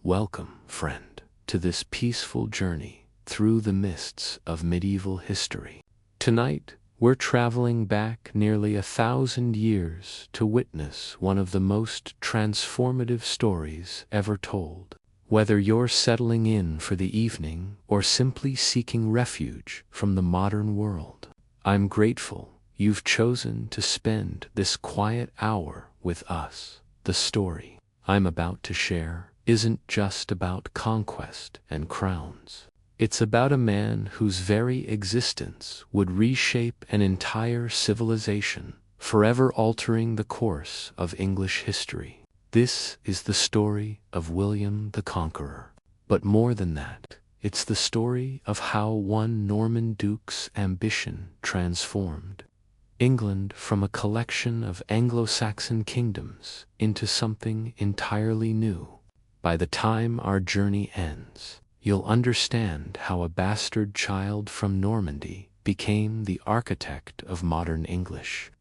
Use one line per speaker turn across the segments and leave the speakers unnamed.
Welcome, friend, to this peaceful journey through the mists of medieval history. Tonight, we're traveling back nearly 1,000 years to witness one of the most transformative stories ever told. Whether you're settling in for the evening or simply seeking refuge from the modern world, I'm grateful you've chosen to spend this quiet hour with us. The story I'm about to share isn't just about conquest and crowns. It's about a man whose very existence would reshape an entire civilization, forever altering the course of English history. This is the story of William the Conqueror. But more than that, it's the story of how one Norman duke's ambition transformed England from a collection of Anglo-Saxon kingdoms into something entirely new. By the time our journey ends, you'll understand how a bastard child from Normandy became the architect of modern English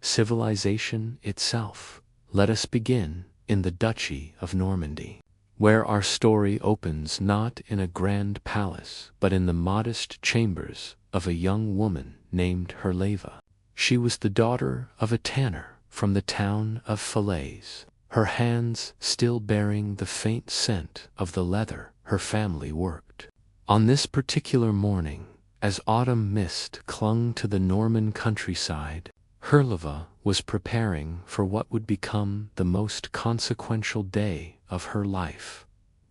civilization itself. Let us begin in the Duchy of Normandy, where our story opens not in a grand palace but in the modest chambers of a young woman named Herleva. She was the daughter of a tanner from the town of Falaise, her hands still bearing the faint scent of the leather her family worked. On this particular morning, as autumn mist clung to the Norman countryside, Herleva was preparing for what would become the most consequential day of her life.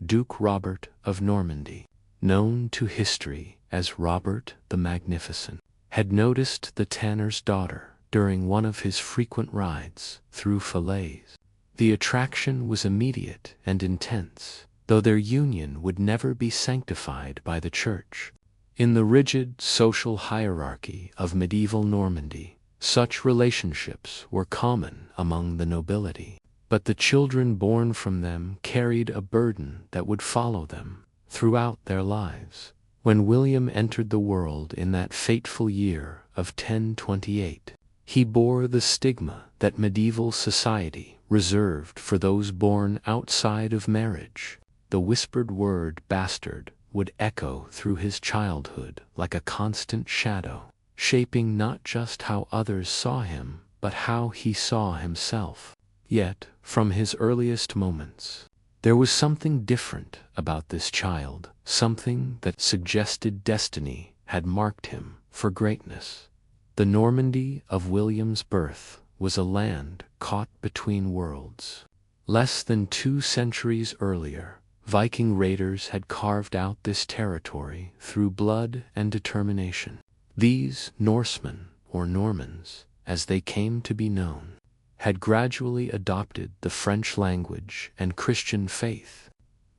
Duke Robert of Normandy, known to history as Robert the Magnificent, had noticed the tanner's daughter during one of his frequent rides through Falaise. The attraction was immediate and intense, though their union would never be sanctified by the church. In the rigid social hierarchy of medieval Normandy, such relationships were common among the nobility, but the children born from them carried a burden that would follow them throughout their lives. When William entered the world in that fateful year of 1028, he bore the stigma that medieval society reserved for those born outside of marriage. The whispered word bastard would echo through his childhood like a constant shadow, shaping not just how others saw him, but how he saw himself. Yet, from his earliest moments, there was something different about this child, something that suggested destiny had marked him for greatness. The Normandy of William's birth was a land caught between worlds. Less than 2 centuries earlier, Viking raiders had carved out this territory through blood and determination. These Norsemen, or Normans, as they came to be known, had gradually adopted the French language and Christian faith,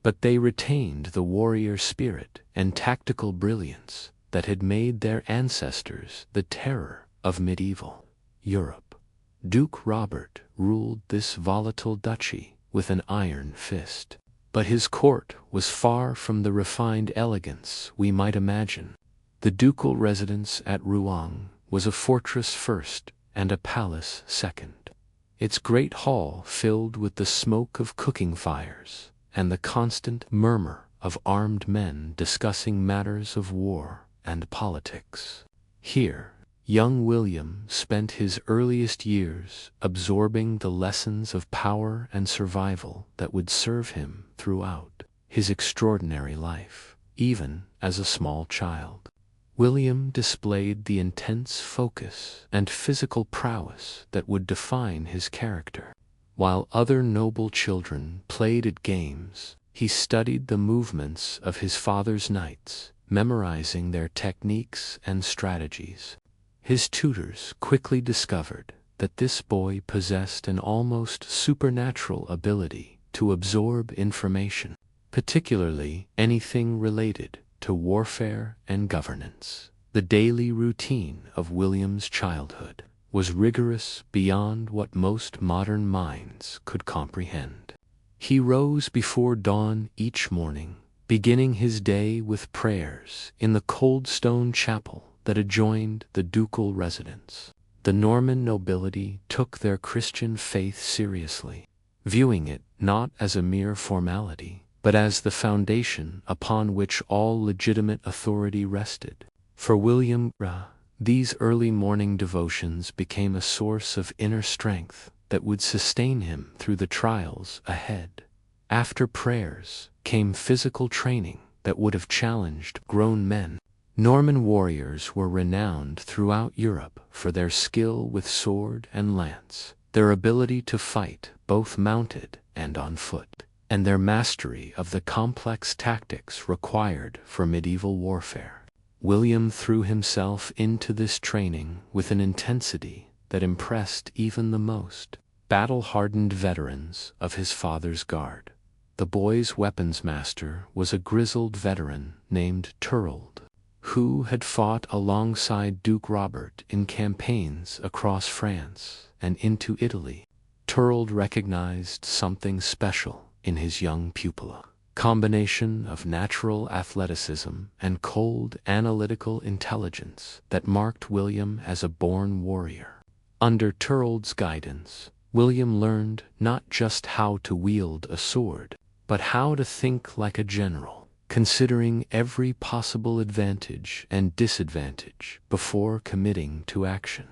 but they retained the warrior spirit and tactical brilliance that had made their ancestors the terror of medieval Europe. Duke Robert ruled this volatile duchy with an iron fist, but his court was far from the refined elegance we might imagine. The ducal residence at Rouen was a fortress first and a palace second, its great hall filled with the smoke of cooking fires and the constant murmur of armed men discussing matters of war and politics. Here, young William spent his earliest years absorbing the lessons of power and survival that would serve him throughout his extraordinary life. Even as a small child, William displayed the intense focus and physical prowess that would define his character. While other noble children played at games, he studied the movements of his father's knights, memorizing their techniques and strategies. His tutors quickly discovered that this boy possessed an almost supernatural ability to absorb information, particularly anything related to warfare and governance. The daily routine of William's childhood was rigorous beyond what most modern minds could comprehend. He rose before dawn each morning, beginning his day with prayers in the cold stone chapel that adjoined the ducal residence. The Norman nobility took their Christian faith seriously, viewing it not as a mere formality, but as the foundation upon which all legitimate authority rested. For William, these early morning devotions became a source of inner strength that would sustain him through the trials ahead. After prayers came physical training that would have challenged grown men. Norman warriors were renowned throughout Europe for their skill with sword and lance, their ability to fight both mounted and on foot, and their mastery of the complex tactics required for medieval warfare. William threw himself into this training with an intensity that impressed even the most battle-hardened veterans of his father's guard. The boy's weapons master was a grizzled veteran named Turld, who had fought alongside Duke Robert in campaigns across France and into Italy. Turld recognized something special in his young pupil, a combination of natural athleticism and cold analytical intelligence that marked William as a born warrior. Under Turld's guidance, William learned not just how to wield a sword, but how to think like a general, considering every possible advantage and disadvantage before committing to action.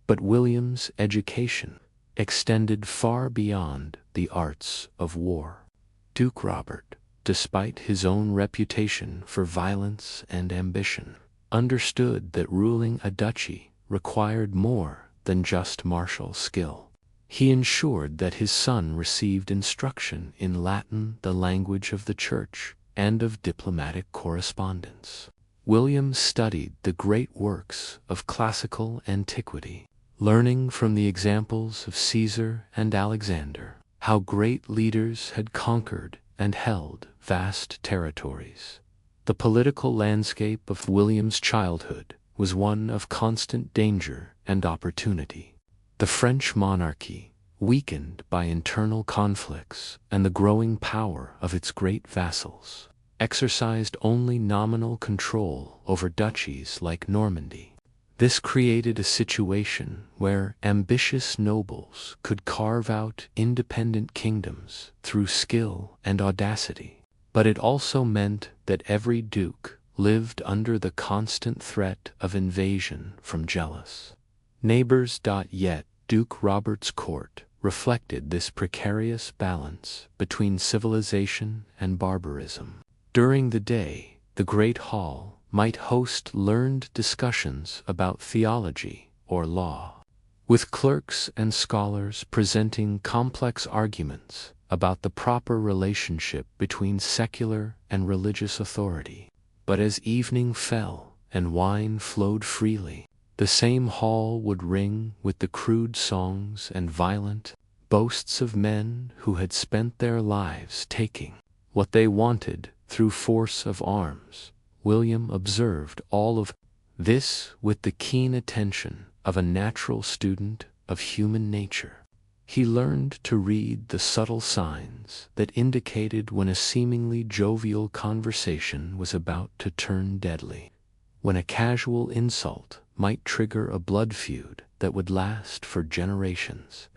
But William's education extended far beyond the arts of war. Duke Robert, despite his own reputation for violence and ambition, understood that ruling a duchy required more than just martial skill. He ensured that his son received instruction in Latin, the language of the Church, and of diplomatic correspondence. William studied the great works of classical antiquity, learning from the examples of Caesar and Alexander how great leaders had conquered and held vast territories. The political landscape of William's childhood was one of constant danger and opportunity. The French monarchy, weakened by internal conflicts and the growing power of its great vassals, exercised only nominal control over duchies like Normandy. This created a situation where ambitious nobles could carve out independent kingdoms through skill and audacity. But it also meant that every duke lived under the constant threat of invasion from jealous neighbors. Yet Duke Robert's court reflected this precarious balance between civilization and barbarism. During the day, the Great Hall might host learned discussions about theology or law, with clerks and scholars presenting complex arguments about the proper relationship between secular and religious authority. But as evening fell and wine flowed freely, the same hall would ring with the crude songs and violent boasts of men who had spent their lives taking what they wanted through force of arms. William observed all of this with the keen attention of a natural student of human nature. He learned to read the subtle signs that indicated when a seemingly jovial conversation was about to turn deadly, when a casual insult might trigger a blood feud that would last for generations.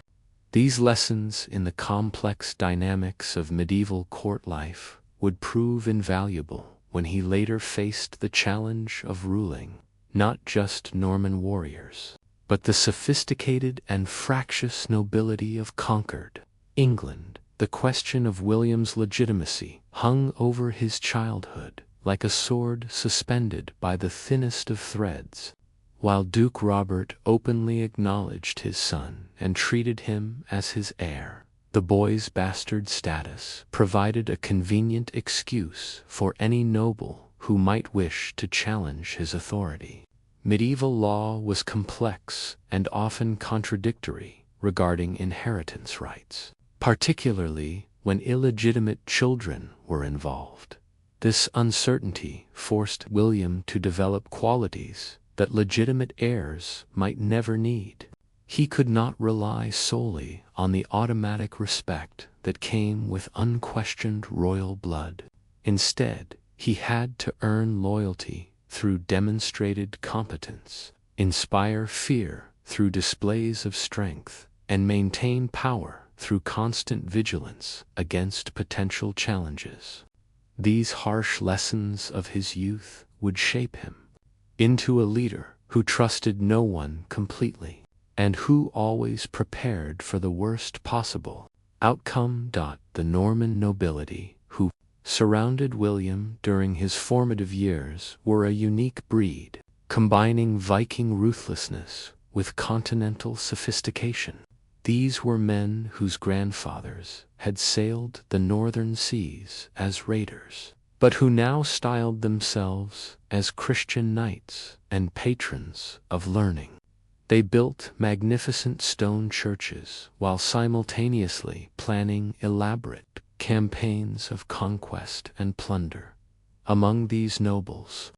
These lessons in the complex dynamics of medieval court life would prove invaluable when he later faced the challenge of ruling not just Norman warriors, but the sophisticated and fractious nobility of conquered England. The question of William's legitimacy hung over his childhood like a sword suspended by the thinnest of threads. While Duke Robert openly acknowledged his son and treated him as his heir, the boy's bastard status provided a convenient excuse for any noble who might wish to challenge his authority. Medieval law was complex and often contradictory regarding inheritance rights, particularly when illegitimate children were involved. This uncertainty forced William to develop qualities that legitimate heirs might never need. He could not rely solely on the automatic respect that came with unquestioned royal blood. Instead, he had to earn loyalty through demonstrated competence, inspire fear through displays of strength, and maintain power through constant vigilance against potential challenges. These harsh lessons of his youth would shape him into a leader who trusted no one completely, and who always prepared for the worst possible outcome. The Norman nobility who surrounded William during his formative years were a unique breed, combining Viking ruthlessness with continental sophistication. These were men whose grandfathers had sailed the northern seas as raiders, but who now styled themselves as Christian knights and patrons of learning. They built magnificent stone churches while simultaneously planning elaborate campaigns of conquest and plunder. Among these nobles,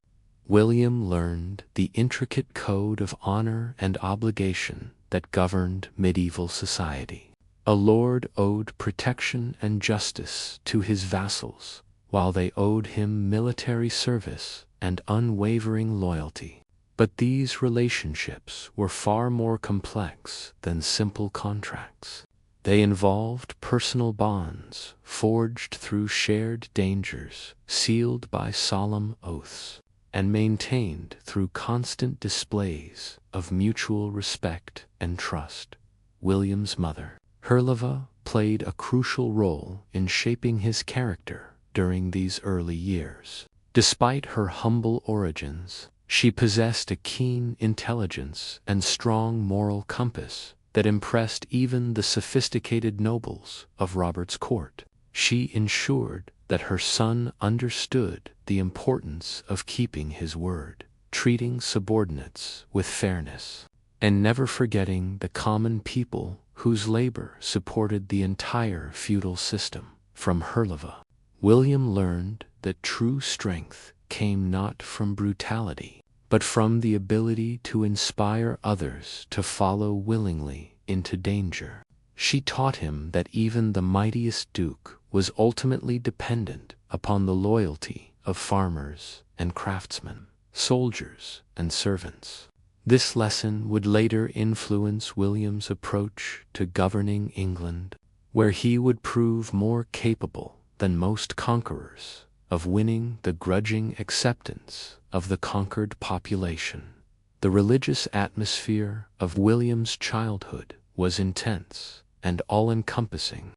William learned the intricate code of honor and obligation that governed medieval society. A lord owed protection and justice to his vassals, while they owed him military service and unwavering loyalty. But these relationships were far more complex than simple contracts. They involved personal bonds forged through shared dangers, sealed by solemn oaths, and maintained through constant displays of mutual respect and trust. William's mother, Herleva, played a crucial role in shaping his character during these early years. Despite her humble origins, she possessed a keen intelligence and strong moral compass that impressed even the sophisticated nobles of Robert's court. She ensured that her son understood the importance of keeping his word, treating subordinates with fairness, and never forgetting the common people whose labor supported the entire feudal system. From Herleva, William learned that true strength came not from brutality, but from the ability to inspire others to follow willingly into danger. She taught him that even the mightiest duke was ultimately dependent upon the loyalty of farmers and craftsmen, soldiers and servants. This lesson would later influence William's approach to governing England, where he would prove more capable than most conquerors of winning the grudging acceptance of the conquered population. The religious atmosphere of William's childhood was intense and all-encompassing.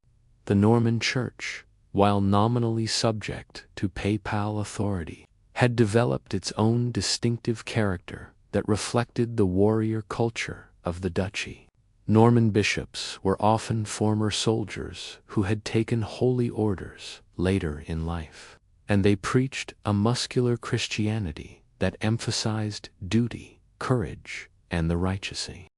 The Norman Church, while nominally subject to papal authority, had developed its own distinctive character that reflected the warrior culture of the duchy. Norman bishops were often former soldiers who had taken holy orders later in life, and they preached a muscular Christianity that emphasized duty, courage, and the righteousness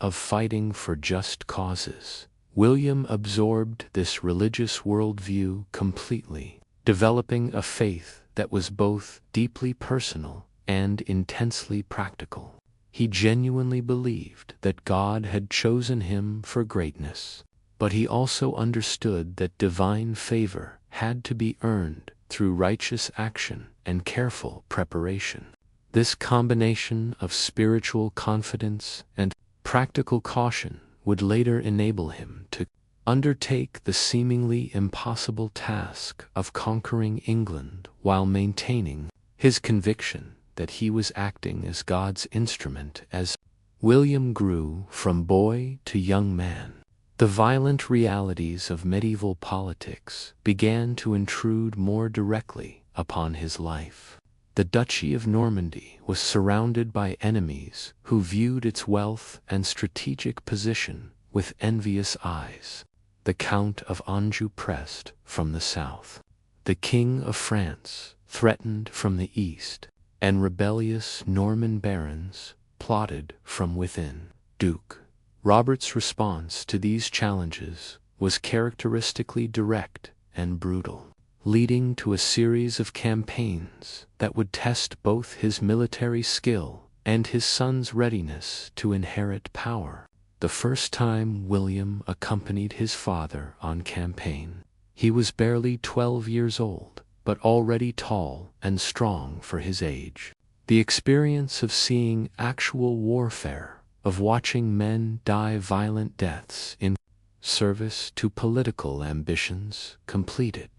of fighting for just causes. William absorbed this religious worldview completely, developing a faith that was both deeply personal and intensely practical. He genuinely believed that God had chosen him for greatness, but he also understood that divine favor had to be earned through righteous action and careful preparation. This combination of spiritual confidence and practical caution would later enable him to undertake the seemingly impossible task of conquering England while maintaining his conviction that he was acting as God's instrument. As William grew from boy to young man, the violent realities of medieval politics began to intrude more directly upon his life. The Duchy of Normandy was surrounded by enemies who viewed its wealth and strategic position with envious eyes. The Count of Anjou pressed from the south. The King of France threatened from the east, and rebellious Norman barons plotted from within. Duke Robert's response to these challenges was characteristically direct and brutal, leading to a series of campaigns that would test both his military skill and his son's readiness to inherit power. The first time William accompanied his father on campaign, he was barely 12 years old, but already tall and strong for his age. The experience of seeing actual warfare of watching men die violent deaths in service to political ambitions completed.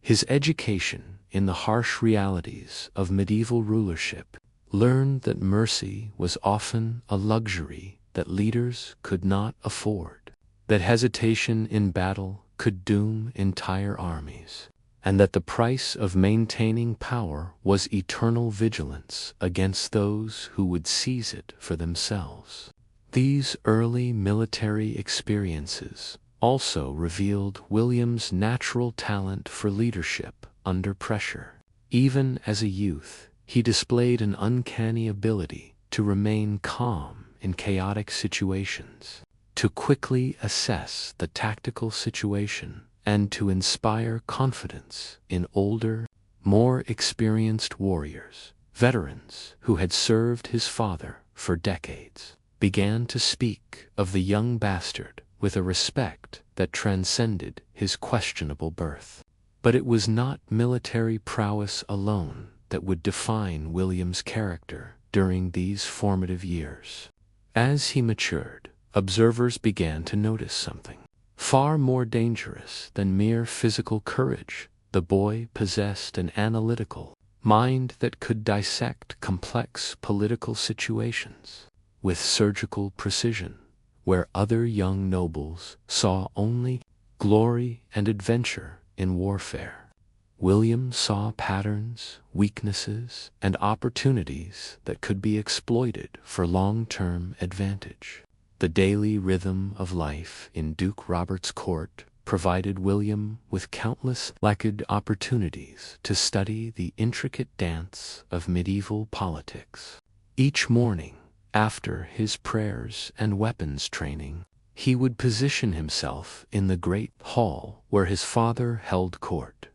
His education in the harsh realities of medieval rulership learned that mercy was often a luxury that leaders could not afford, that hesitation in battle could doom entire armies, and that the price of maintaining power was eternal vigilance against those who would seize it for themselves. These early military experiences also revealed William's natural talent for leadership under pressure. Even as a youth, he displayed an uncanny ability to remain calm in chaotic situations, to quickly assess the tactical situation, and to inspire confidence in older, more experienced warriors. Veterans who had served his father for decades began to speak of the young bastard with a respect that transcended his questionable birth. But it was not military prowess alone that would define William's character during these formative years. As he matured, observers began to notice something far more dangerous than mere physical courage. The boy possessed an analytical mind that could dissect complex political situations with surgical precision, where other young nobles saw only glory and adventure in warfare. William saw patterns, weaknesses, and opportunities that could be exploited for long-term advantage. The daily rhythm of life in Duke Robert's court provided William with countless lacquered opportunities to study the intricate dance of medieval politics. Each morning, after his prayers and weapons training, he would position himself in the great hall where his father held court.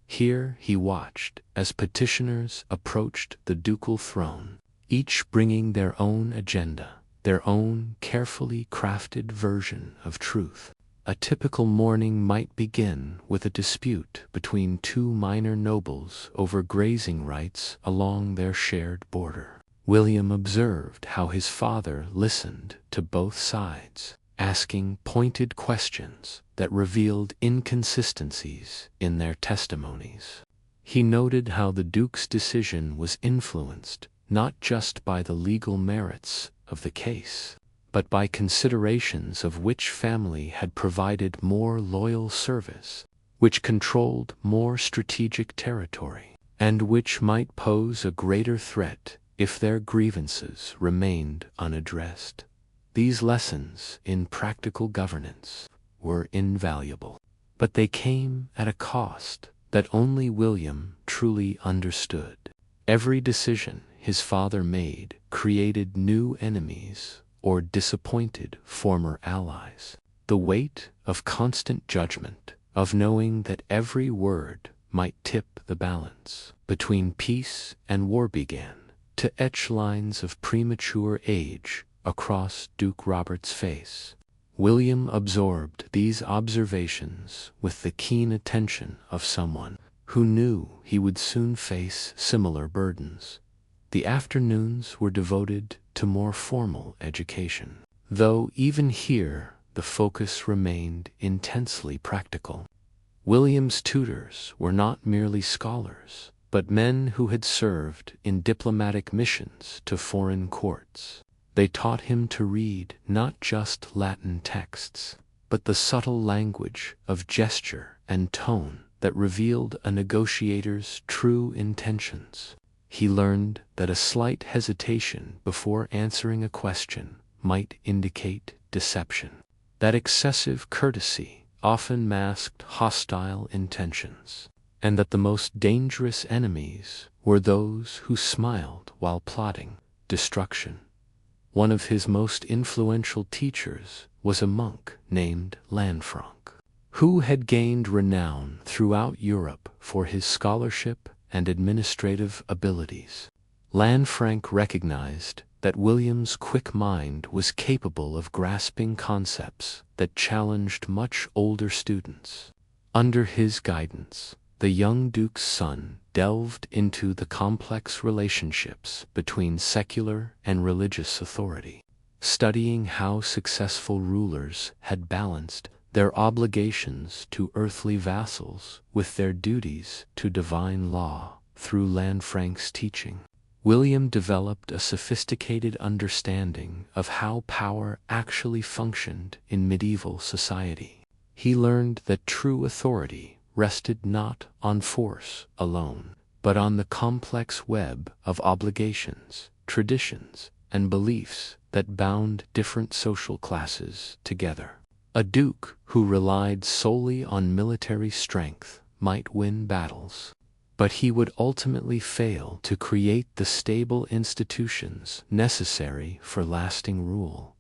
Here he watched as petitioners approached the ducal throne, each bringing their own agenda, their own carefully crafted version of truth. A typical morning might begin with a dispute between two minor nobles over grazing rights along their shared border. William observed how his father listened to both sides, asking pointed questions that revealed inconsistencies in their testimonies. He noted how the Duke's decision was influenced not just by the legal merits of the case, but by considerations of which family had provided more loyal service, which controlled more strategic territory, and which might pose a greater threat if their grievances remained unaddressed. These lessons in practical governance were invaluable, but they came at a cost that only William truly understood. Every decision his father made created new enemies or disappointed former allies. The weight of constant judgment, of knowing that every word might tip the balance between peace and war, began to etch lines of premature age across Duke Robert's face. William absorbed these observations with the keen attention of someone who knew he would soon face similar burdens. The afternoons were devoted to more formal education, though even here the focus remained intensely practical. William's tutors were not merely scholars, but men who had served in diplomatic missions to foreign courts. They taught him to read not just Latin texts, but the subtle language of gesture and tone that revealed a negotiator's true intentions. He learned that a slight hesitation before answering a question might indicate deception, that excessive courtesy often masked hostile intentions, and that the most dangerous enemies were those who smiled while plotting destruction. One of his most influential teachers was a monk named Lanfranc, who had gained renown throughout Europe for his scholarship and administrative abilities. Lanfranc recognized that William's quick mind was capable of grasping concepts that challenged much older students. Under his guidance, the young Duke's son delved into the complex relationships between secular and religious authority. studying how successful rulers had balanced their obligations to earthly vassals with their duties to divine law through Lanfranc's teaching. William developed a sophisticated understanding of how power actually functioned in medieval society. He learned that true authority rested not on force alone, but on the complex web of obligations, traditions, and beliefs that bound different social classes together. A duke who relied solely on military strength might win battles, but he would ultimately fail to create the stable institutions necessary for lasting rule.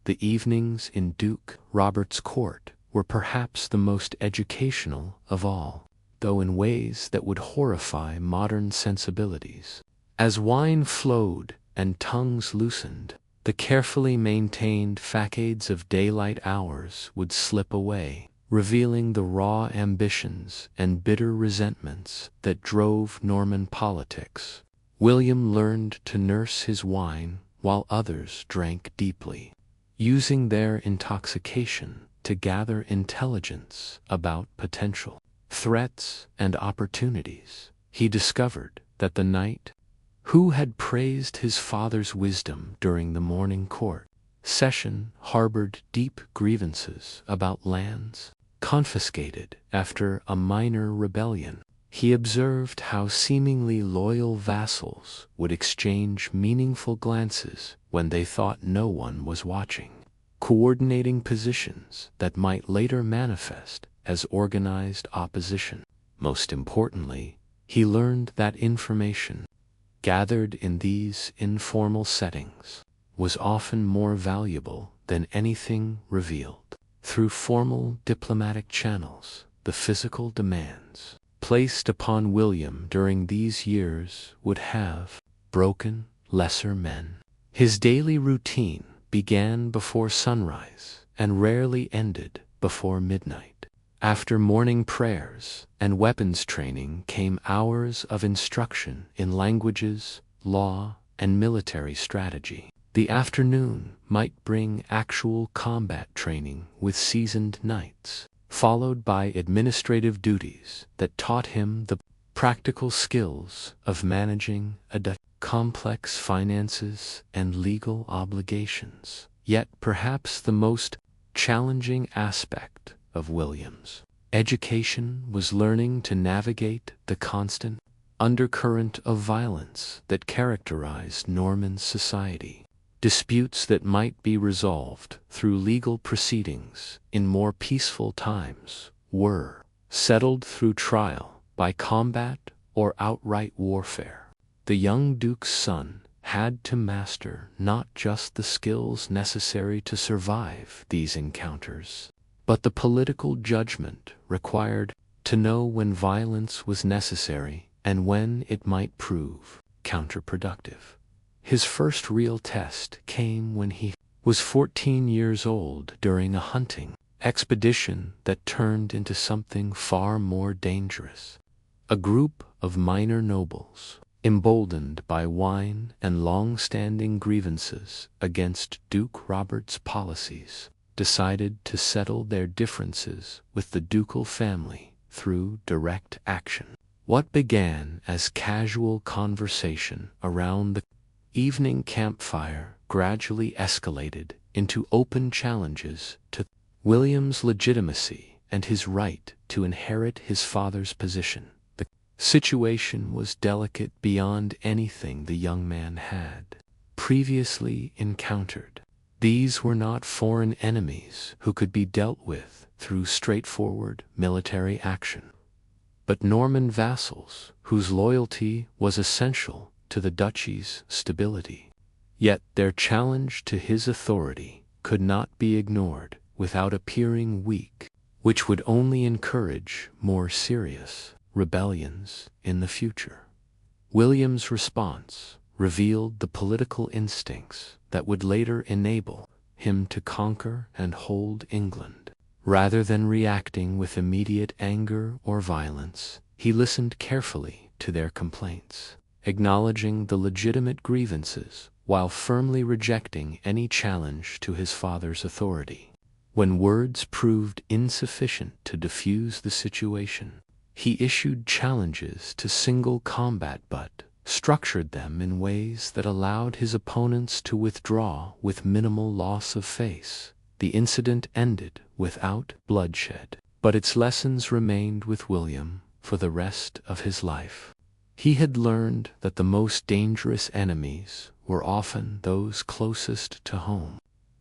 The evenings in Duke Robert's court were perhaps the most educational of all, though in ways that would horrify modern sensibilities. As wine flowed and tongues loosened, the carefully maintained facades of daylight hours would slip away, revealing the raw ambitions and bitter resentments that drove Norman politics. William learned to nurse his wine while others drank deeply, using their intoxication to gather intelligence about potential threats and opportunities. He discovered that the knight who had praised his father's wisdom during the morning court session harbored deep grievances about lands confiscated after a minor rebellion. He observed how seemingly loyal vassals would exchange meaningful glances when they thought no one was watching, coordinating positions that might later manifest as organized opposition. Most importantly, he learned that information gathered in these informal settings was often more valuable than anything revealed through formal diplomatic channels. The physical demands placed upon William during these years would have broken lesser men. His daily routine began before sunrise and rarely ended before midnight. After morning prayers and weapons training came hours of instruction in languages, law, and military strategy. The afternoon might bring actual combat training with seasoned knights, followed by administrative duties that taught him the practical skills of managing complex finances and legal obligations. Yet perhaps the most challenging aspect of William's education was learning to navigate the constant undercurrent of violence that characterized Norman society. Disputes that might be resolved through legal proceedings in more peaceful times were settled through trial by combat or outright warfare. The young duke's son had to master not just the skills necessary to survive these encounters, but the political judgment required to know when violence was necessary and when it might prove counterproductive. His first real test came when he was 14 years old during a hunting expedition that turned into something far more dangerous. A group of minor nobles, emboldened by wine and long-standing grievances against Duke Robert's policies, decided to settle their differences with the ducal family through direct action. What began as casual conversation around the evening campfire gradually escalated into open challenges to William's legitimacy and his right to inherit his father's position. The situation was delicate beyond anything the young man had previously encountered. These were not foreign enemies who could be dealt with through straightforward military action, but Norman vassals whose loyalty was essential to the duchy's stability. Yet their challenge to his authority could not be ignored without appearing weak, which would only encourage more serious rebellions in the future. William's response revealed the political instincts that would later enable him to conquer and hold England. Rather than reacting with immediate anger or violence, he listened carefully to their complaints, acknowledging the legitimate grievances while firmly rejecting any challenge to his father's authority. When words proved insufficient to diffuse the situation, he issued challenges to single combat but structured them in ways that allowed his opponents to withdraw with minimal loss of face. The incident ended without bloodshed, but its lessons remained with William for the rest of his life. He had learned that the most dangerous enemies were often those closest to home,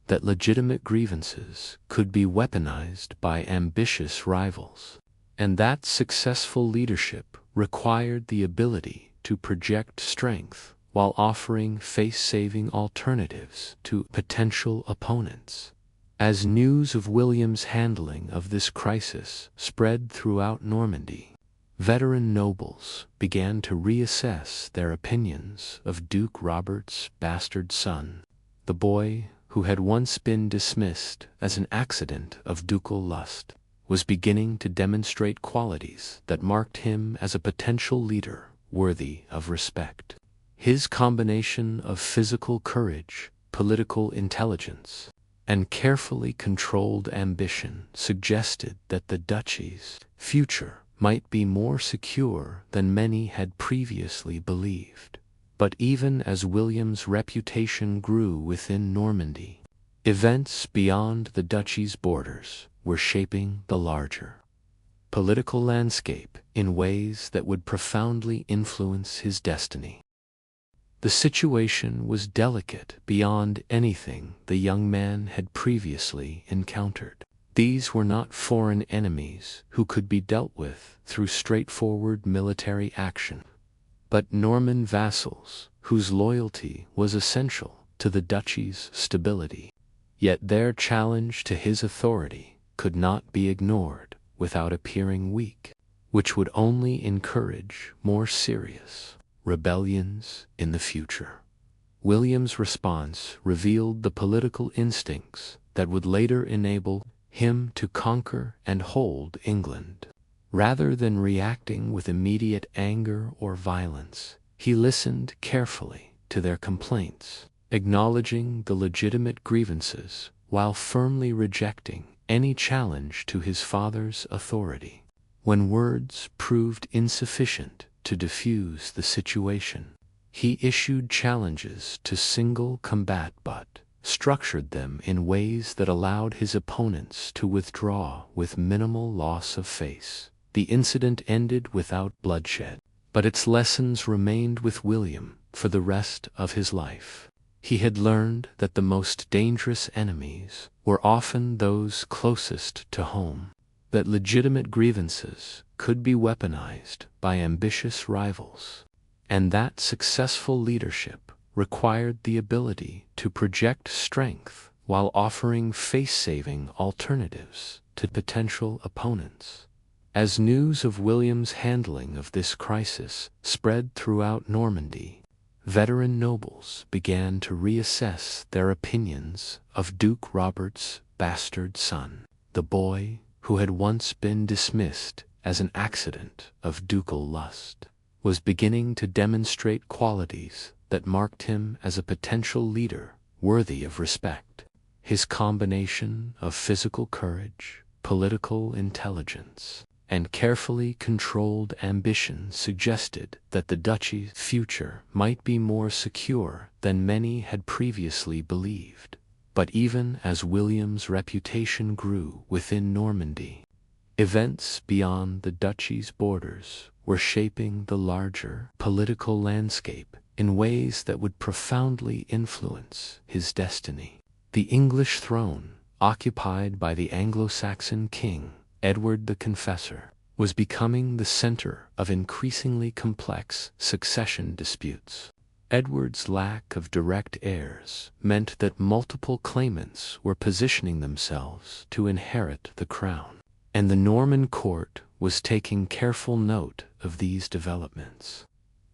that legitimate grievances could be weaponized by ambitious rivals, and that successful leadership required the ability to project strength while offering face-saving alternatives to potential opponents. As news of William's handling of this crisis spread throughout Normandy, veteran nobles began to reassess their opinions of Duke Robert's bastard son. The boy, who had once been dismissed as an accident of ducal lust, was beginning to demonstrate qualities that marked him as a potential leader worthy of respect. His combination of physical courage, political intelligence, and carefully controlled ambition suggested that the duchy's future might be more secure than many had previously believed. But even as William's reputation grew within Normandy, events beyond the duchy's borders were shaping the larger political landscape in ways that would profoundly influence his destiny. The situation was delicate beyond anything the young man had previously encountered. These were not foreign enemies who could be dealt with through straightforward military action, but Norman vassals whose loyalty was essential to the duchy's stability. Yet their challenge to his authority could not be ignored without appearing weak, which would only encourage more serious rebellions in the future. William's response revealed the political instincts that would later enable him to conquer and hold England. Rather than reacting with immediate anger or violence, he listened carefully to their complaints, acknowledging the legitimate grievances while firmly rejecting any challenge to his father's authority. When words proved insufficient to diffuse the situation, he issued challenges to single combat but structured them in ways that allowed his opponents to withdraw with minimal loss of face. The incident ended without bloodshed, but its lessons remained with William for the rest of his life. He had learned that the most dangerous enemies were often those closest to home, that legitimate grievances could be weaponized by ambitious rivals, and that successful leadership required the ability to project strength while offering face-saving alternatives to potential opponents. As news of William's handling of this crisis spread throughout Normandy, veteran nobles began to reassess their opinions of Duke Robert's bastard son. The boy, who had once been dismissed as an accident of ducal lust, was beginning to demonstrate qualities that marked him as a potential leader worthy of respect. His combination of physical courage, political intelligence, and carefully controlled ambition suggested that the duchy's future might be more secure than many had previously believed. But even as William's reputation grew within Normandy, events beyond the duchy's borders were shaping the larger political landscape in ways that would profoundly influence his destiny. The English throne, occupied by the Anglo-Saxon king, Edward the Confessor, was becoming the center of increasingly complex succession disputes. Edward's lack of direct heirs meant that multiple claimants were positioning themselves to inherit the crown, and the Norman court was taking careful note of these developments.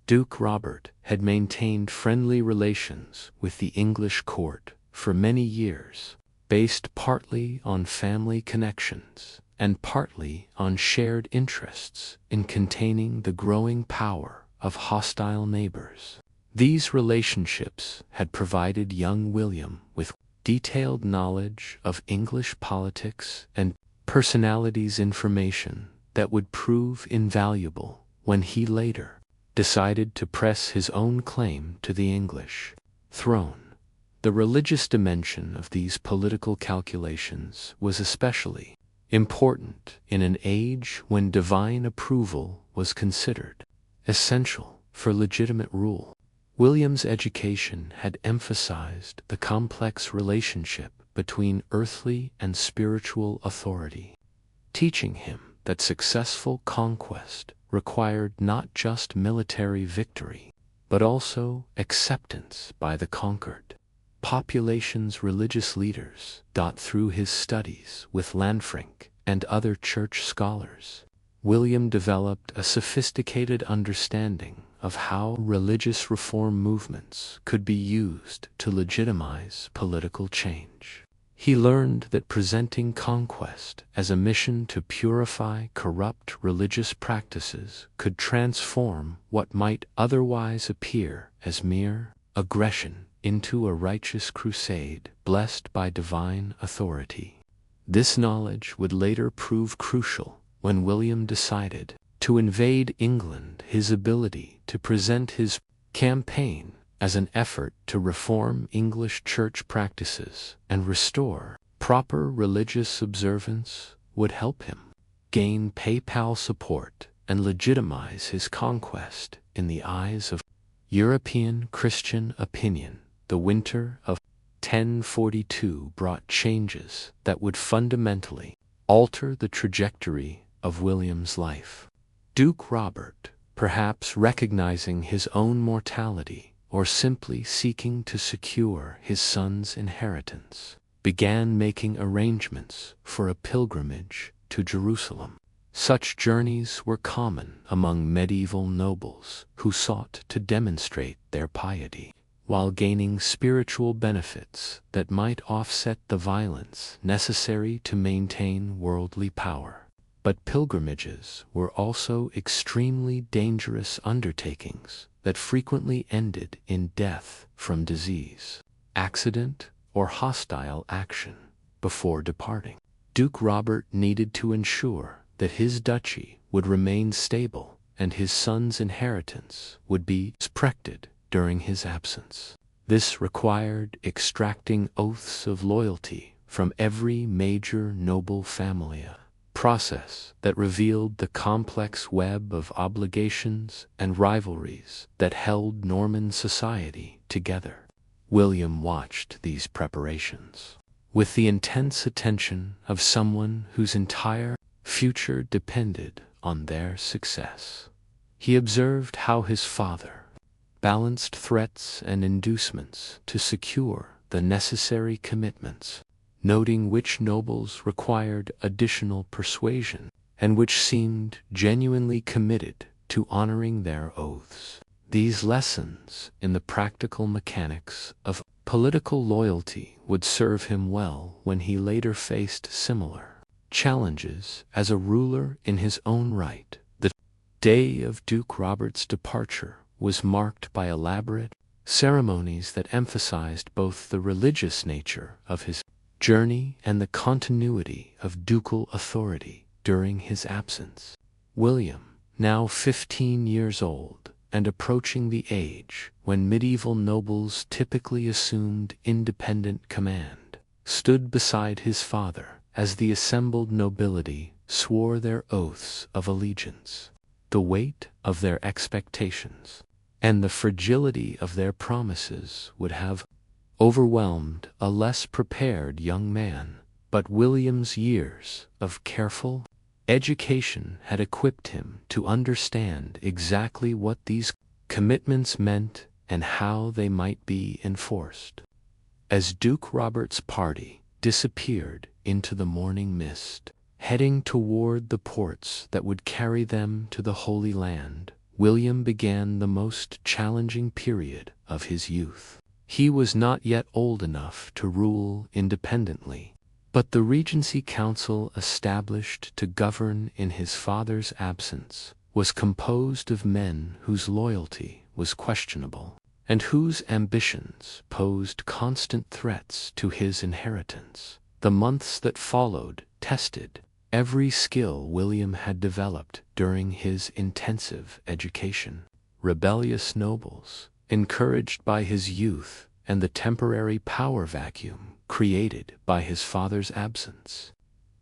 Duke Robert had maintained friendly relations with the English court for many years, based partly on family connections and partly on shared interests in containing the growing power of hostile neighbors. These relationships had provided young William with detailed knowledge of English politics and personalities information that would prove invaluable when he later decided to press his own claim to the English throne. The religious dimension of these political calculations was especially important in an age when divine approval was considered essential for legitimate rule. William's education had emphasized the complex relationship between earthly and spiritual authority, teaching him that successful conquest required not just military victory, but also acceptance by the conquered population's religious leaders. Through his studies with Lanfranc and other church scholars, William developed a sophisticated understanding of how religious reform movements could be used to legitimize political change. He learned that presenting conquest as a mission to purify corrupt religious practices could transform what might otherwise appear as mere aggression into a righteous crusade blessed by divine authority. This knowledge would later prove crucial when William decided to invade England. His ability to present his campaign as an effort to reform English church practices and restore proper religious observance would help him gain papal support and legitimize his conquest in the eyes of European Christian opinion. The winter of 1042 brought changes that would fundamentally alter the trajectory of William's life. Duke Robert, perhaps recognizing his own mortality or simply seeking to secure his son's inheritance, began making arrangements for a pilgrimage to Jerusalem. Such journeys were common among medieval nobles who sought to demonstrate their piety, while gaining spiritual benefits that might offset the violence necessary to maintain worldly power. But pilgrimages were also extremely dangerous undertakings that frequently ended in death from disease, accident, or hostile action. Before departing, Duke Robert needed to ensure that his duchy would remain stable and his son's inheritance would be respected during his absence. This required extracting oaths of loyalty from every major noble family, a process that revealed the complex web of obligations and rivalries that held Norman society together. William watched these preparations with the intense attention of someone whose entire future depended on their success. He observed how his father balanced threats and inducements to secure the necessary commitments, noting which nobles required additional persuasion and which seemed genuinely committed to honoring their oaths. These lessons in the practical mechanics of political loyalty would serve him well when he later faced similar challenges as a ruler in his own right. The day of Duke Robert's departure was marked by elaborate ceremonies that emphasized both the religious nature of his journey and the continuity of ducal authority during his absence. William, now 15 years old and approaching the age when medieval nobles typically assumed independent command, stood beside his father as the assembled nobility swore their oaths of allegiance. The weight of their expectations and the fragility of their promises would have overwhelmed a less prepared young man, but William's years of careful education had equipped him to understand exactly what these commitments meant and how they might be enforced. As Duke Robert's party disappeared into the morning mist, heading toward the ports that would carry them to the Holy Land, William began the most challenging period of his youth. He was not yet old enough to rule independently, but the Regency Council established to govern in his father's absence was composed of men whose loyalty was questionable, and whose ambitions posed constant threats to his inheritance. The months that followed tested every skill William had developed during his intensive education. Rebellious nobles, encouraged by his youth and the temporary power vacuum created by his father's absence,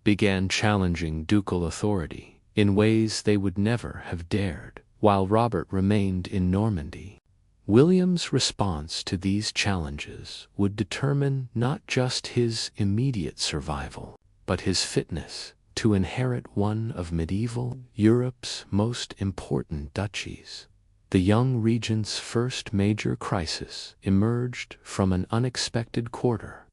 began challenging ducal authority in ways they would never have dared while Robert remained in Normandy. William's response to these challenges would determine not just his immediate survival, but his fitness to inherit one of medieval Europe's most important duchies. The young regent's first major crisis emerged from an unexpected quarter.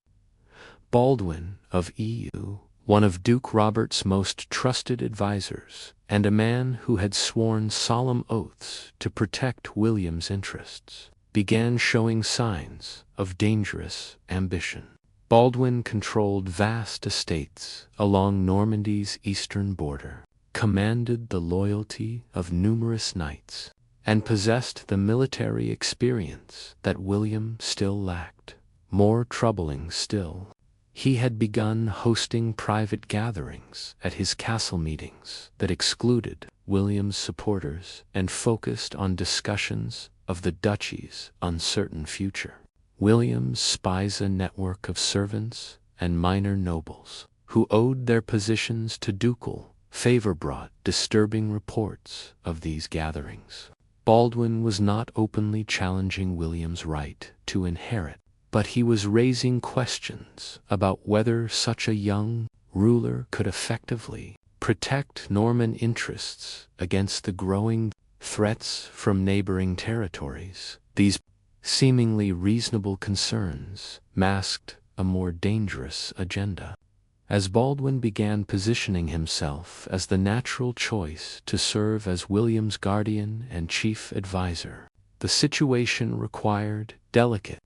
Baldwin of EU, one of Duke Robert's most trusted advisers, and a man who had sworn solemn oaths to protect William's interests, began showing signs of dangerous ambition. Baldwin controlled vast estates along Normandy's eastern border, commanded the loyalty of numerous knights, and possessed the military experience that William still lacked. More troubling still, he had begun hosting private gatherings at his castle meetings that excluded William's supporters and focused on discussions of the duchy's uncertain future. William spies a network of servants and minor nobles who owed their positions to ducal favor brought disturbing reports of these gatherings. Baldwin was not openly challenging William's right to inherit, but he was raising questions about whether such a young ruler could effectively protect Norman interests against the growing threats from neighboring territories. These seemingly reasonable concerns masked a more dangerous agenda. As Baldwin began positioning himself as the natural choice to serve as William's guardian and chief advisor, the situation required delicate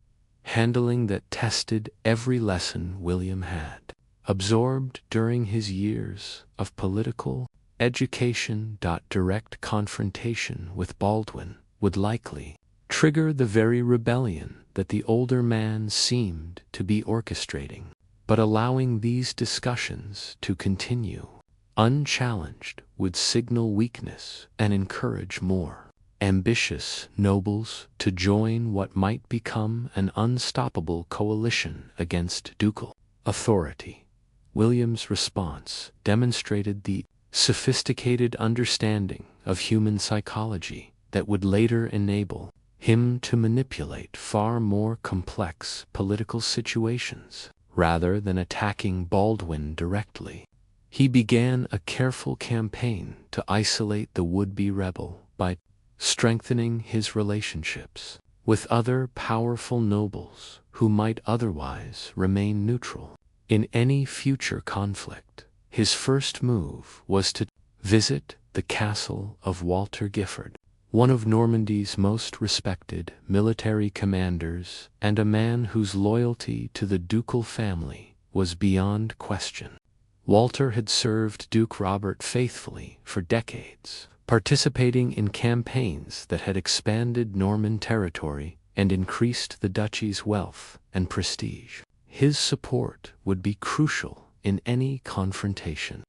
handling that tested every lesson William had absorbed during his years of political education. Direct confrontation with Baldwin would likely trigger the very rebellion that the older man seemed to be orchestrating. But allowing these discussions to continue unchallenged would signal weakness and encourage more ambitious nobles to join what might become an unstoppable coalition against ducal authority. William's response demonstrated the sophisticated understanding of human psychology that would later enable him to manipulate far more complex political situations. Rather than attacking Baldwin directly, he began a careful campaign to isolate the would-be rebel by strengthening his relationships with other powerful nobles who might otherwise remain neutral. In any future conflict, his first move was to visit the castle of Walter Giffard, one of Normandy's most respected military commanders and a man whose loyalty to the ducal family was beyond question. Walter had served Duke Robert faithfully for decades, participating in campaigns that had expanded Norman territory and increased the duchy's wealth and prestige. His support would be crucial in any confrontation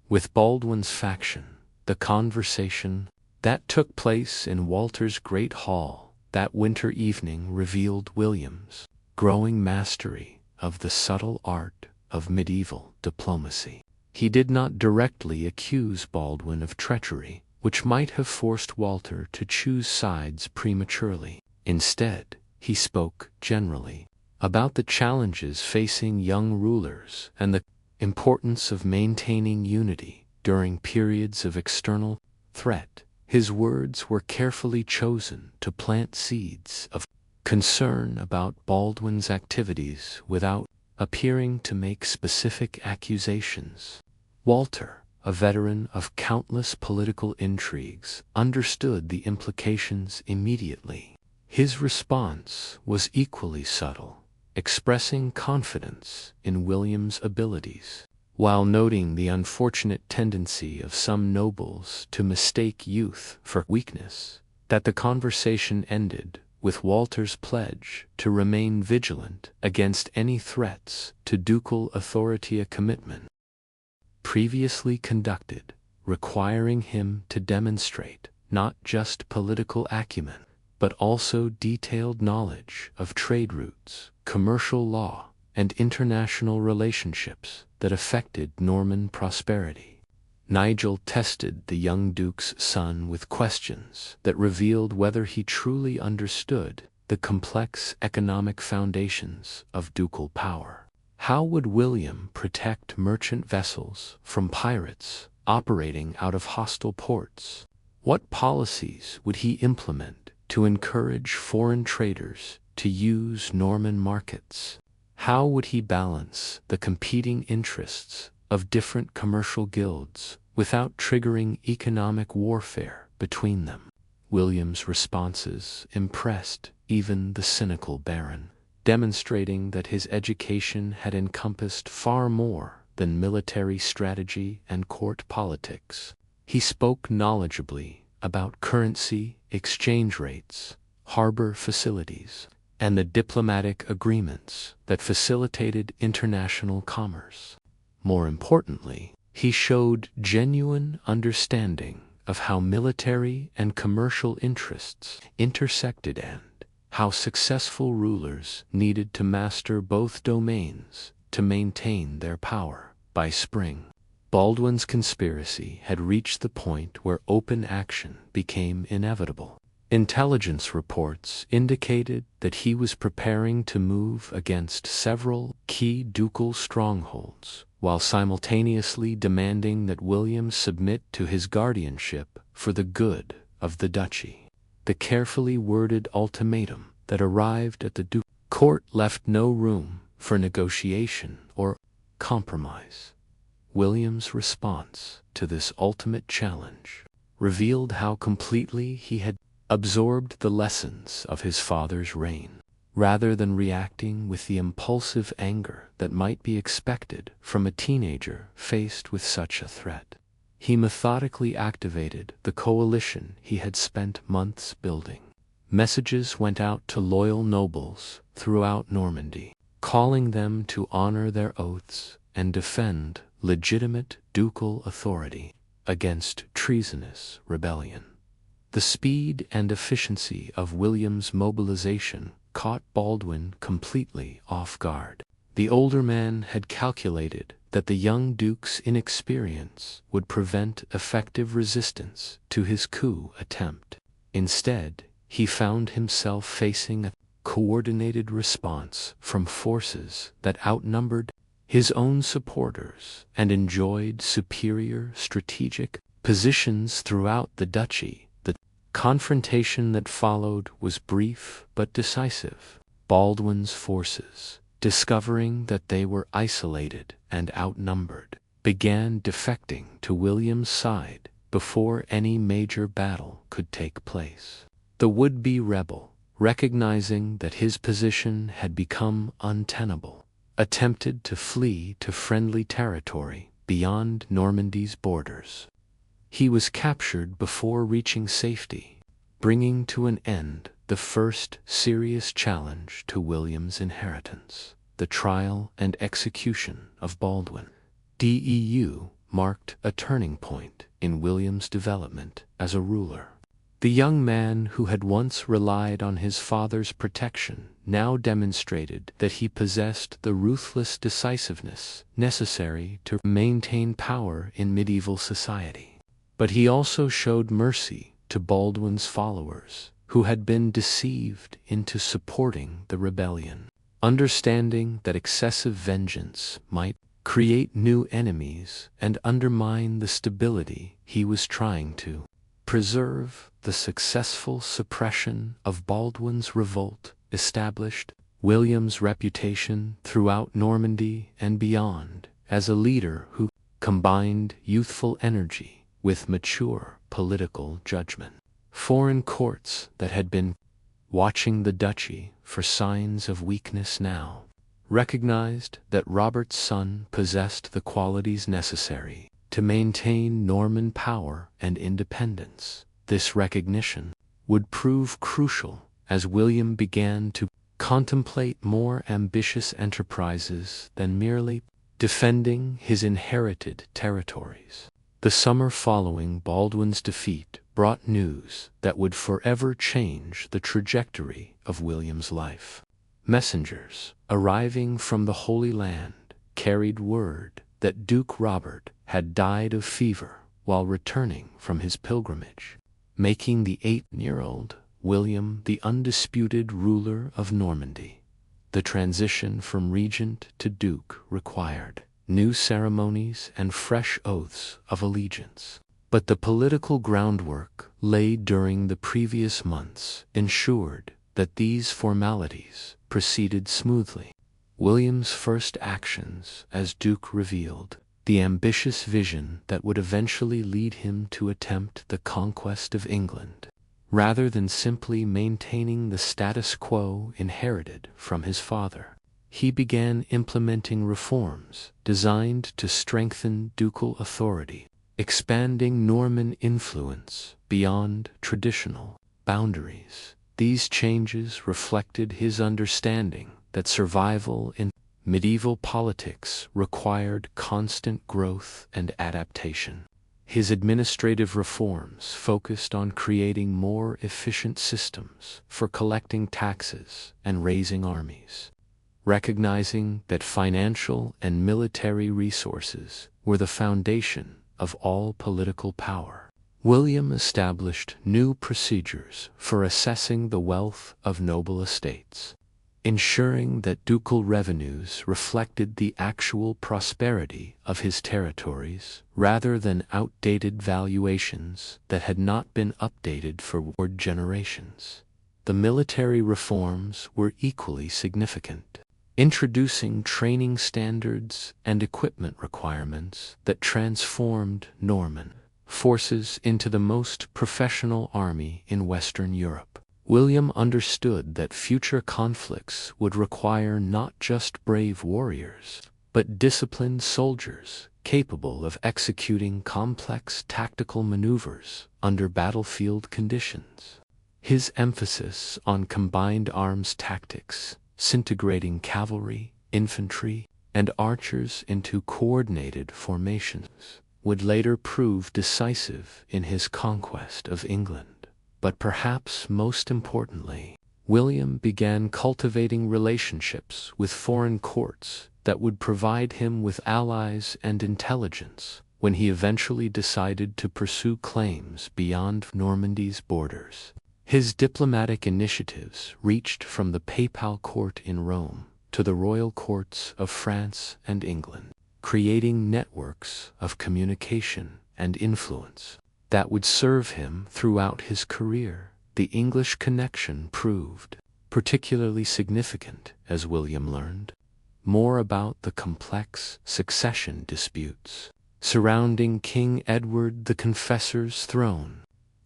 with Baldwin's faction. The conversation that took place in Walter's great hall that winter evening revealed William's growing mastery of the subtle art of medieval diplomacy. He did not directly accuse Baldwin of treachery, which might have forced Walter to choose sides prematurely. Instead, he spoke generally about the challenges facing young rulers and the importance of maintaining unity during periods of external threat. His words were carefully chosen to plant seeds of concern about Baldwin's activities without appearing to make specific accusations. Walter, a veteran of countless political intrigues, understood the implications immediately. His response was equally subtle, expressing confidence in William's abilities while noting the unfortunate tendency of some nobles to mistake youth for weakness, that the conversation ended with Walter's pledge to remain vigilant against any threats to ducal authority, a commitment previously conducted, requiring him to demonstrate not just political acumen, but also detailed knowledge of trade routes, commercial law, and international relationships that affected Norman prosperity. Nigel tested the young duke's son with questions that revealed whether he truly understood the complex economic foundations of ducal power. How would William protect merchant vessels from pirates operating out of hostile ports? What policies would he implement to encourage foreign traders to use Norman markets? How would he balance the competing interests of different commercial guilds without triggering economic warfare between them? William's responses impressed even the cynical baron, demonstrating that his education had encompassed far more than military strategy and court politics. He spoke knowledgeably about currency, exchange rates, harbor facilities, and the diplomatic agreements that facilitated international commerce. More importantly, he showed genuine understanding of how military and commercial interests intersected and how successful rulers needed to master both domains to maintain their power. By spring, Baldwin's conspiracy had reached the point where open action became inevitable. Intelligence reports indicated that he was preparing to move against several key ducal strongholds, while simultaneously demanding that William submit to his guardianship for the good of the duchy. The carefully worded ultimatum that arrived at the ducal court left no room for negotiation or compromise. William's response to this ultimate challenge revealed how completely he had absorbed the lessons of his father's reign. Rather than reacting with the impulsive anger that might be expected from a teenager faced with such a threat, he methodically activated the coalition he had spent months building. Messages went out to loyal nobles throughout Normandy, calling them to honor their oaths and defend legitimate ducal authority against treasonous rebellion. The speed and efficiency of William's mobilization caught Baldwin completely off guard. The older man had calculated that the young duke's inexperience would prevent effective resistance to his coup attempt. Instead, he found himself facing a coordinated response from forces that outnumbered his own supporters and enjoyed superior strategic positions throughout the duchy. The confrontation that followed was brief but decisive. Baldwin's forces, discovering that they were isolated and outnumbered, began defecting to William's side before any major battle could take place. The would-be rebel, recognizing that his position had become untenable, attempted to flee to friendly territory beyond Normandy's borders. He was captured before reaching safety, bringing to an end the first serious challenge to William's inheritance. The trial and execution of Baldwin DEU marked a turning point in William's development as a ruler. The young man who had once relied on his father's protection now demonstrated that he possessed the ruthless decisiveness necessary to maintain power in medieval society. But he also showed mercy to Baldwin's followers, who had been deceived into supporting the rebellion. Understanding that excessive vengeance might create new enemies and undermine the stability he was trying to preserve, the successful suppression of Baldwin's revolt established William's reputation throughout Normandy and beyond as a leader who combined youthful energy with mature political judgment. Foreign courts that had been watching the duchy for signs of weakness now recognized that Robert's son possessed the qualities necessary to maintain Norman power and independence. This recognition would prove crucial as William began to contemplate more ambitious enterprises than merely defending his inherited territories. The summer following Baldwin's defeat brought news that would forever change the trajectory of William's life. Messengers arriving from the Holy Land carried word that Duke Robert had died of fever while returning from his pilgrimage, making the 8-year-old William the undisputed ruler of Normandy. The transition from regent to duke required new ceremonies and fresh oaths of allegiance. But the political groundwork laid during the previous months ensured that these formalities proceeded smoothly. William's first actions as duke revealed the ambitious vision that would eventually lead him to attempt the conquest of England, rather than simply maintaining the status quo inherited from his father. He began implementing reforms designed to strengthen ducal authority, expanding Norman influence beyond traditional boundaries. These changes reflected his understanding that survival in medieval politics required constant growth and adaptation. His administrative reforms focused on creating more efficient systems for collecting taxes and raising armies. Recognizing that financial and military resources were the foundation of all political power, William established new procedures for assessing the wealth of noble estates, ensuring that ducal revenues reflected the actual prosperity of his territories rather than outdated valuations that had not been updated for generations. The military reforms were equally significant, introducing training standards and equipment requirements that transformed Norman forces into the most professional army in Western Europe. William understood that future conflicts would require not just brave warriors, but disciplined soldiers capable of executing complex tactical maneuvers under battlefield conditions. His emphasis on combined arms tactics, integrating cavalry, infantry, and archers into coordinated formations, would later prove decisive in his conquest of England. But perhaps most importantly, William began cultivating relationships with foreign courts that would provide him with allies and intelligence when he eventually decided to pursue claims beyond Normandy's borders. His diplomatic initiatives reached from the papal court in Rome to the royal courts of France and England, creating networks of communication and influence that would serve him throughout his career. The English connection proved particularly significant as William learned more about the complex succession disputes surrounding King Edward the Confessor's throne.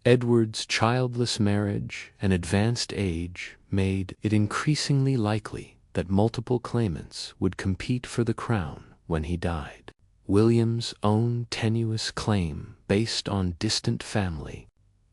Edward's childless marriage and advanced age made it increasingly likely that multiple claimants would compete for the crown when he died. William's own tenuous claim based on distant family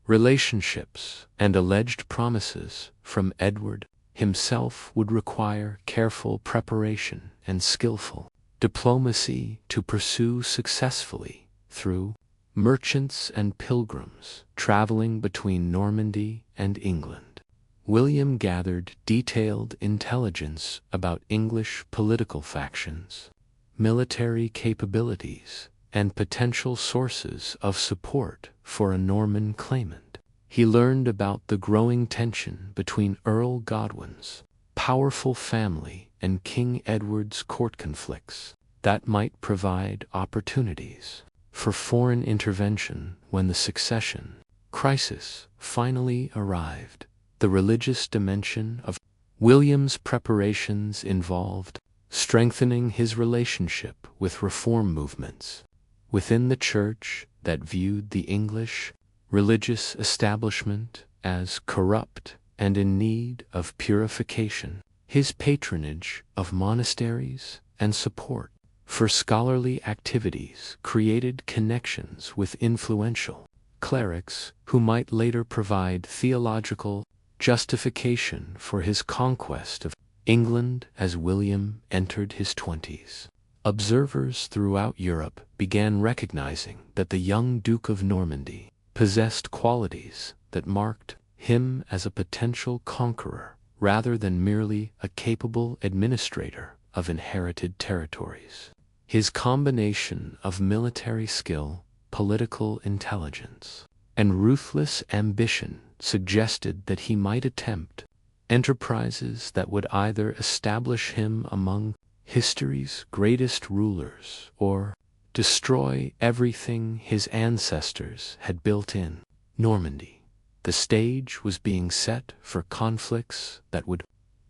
relationships and alleged promises from Edward himself would require careful preparation and skillful diplomacy to pursue successfully through merchants and pilgrims traveling between Normandy and England. William gathered detailed intelligence about English political factions, military capabilities, and potential sources of support for a Norman claimant. He learned about the growing tension between Earl Godwin's powerful family and King Edward's court conflicts that might provide opportunities for foreign intervention when the succession crisis finally arrived. The religious dimension of William's preparations involved strengthening his relationship with reform movements within the church that viewed the English religious establishment as corrupt and in need of purification. his patronage of monasteries and support for scholarly activities created connections with influential clerics who might later provide theological justification for his conquest of England as William entered his 20s. Observers throughout Europe began recognizing that the young Duke of Normandy possessed qualities that marked him as a potential conqueror rather than merely a capable administrator of inherited territories. His combination of military skill, political intelligence, and ruthless ambition suggested that he might attempt enterprises that would either establish him among history's greatest rulers or destroy everything his ancestors had built in Normandy. The stage was being set for conflicts that would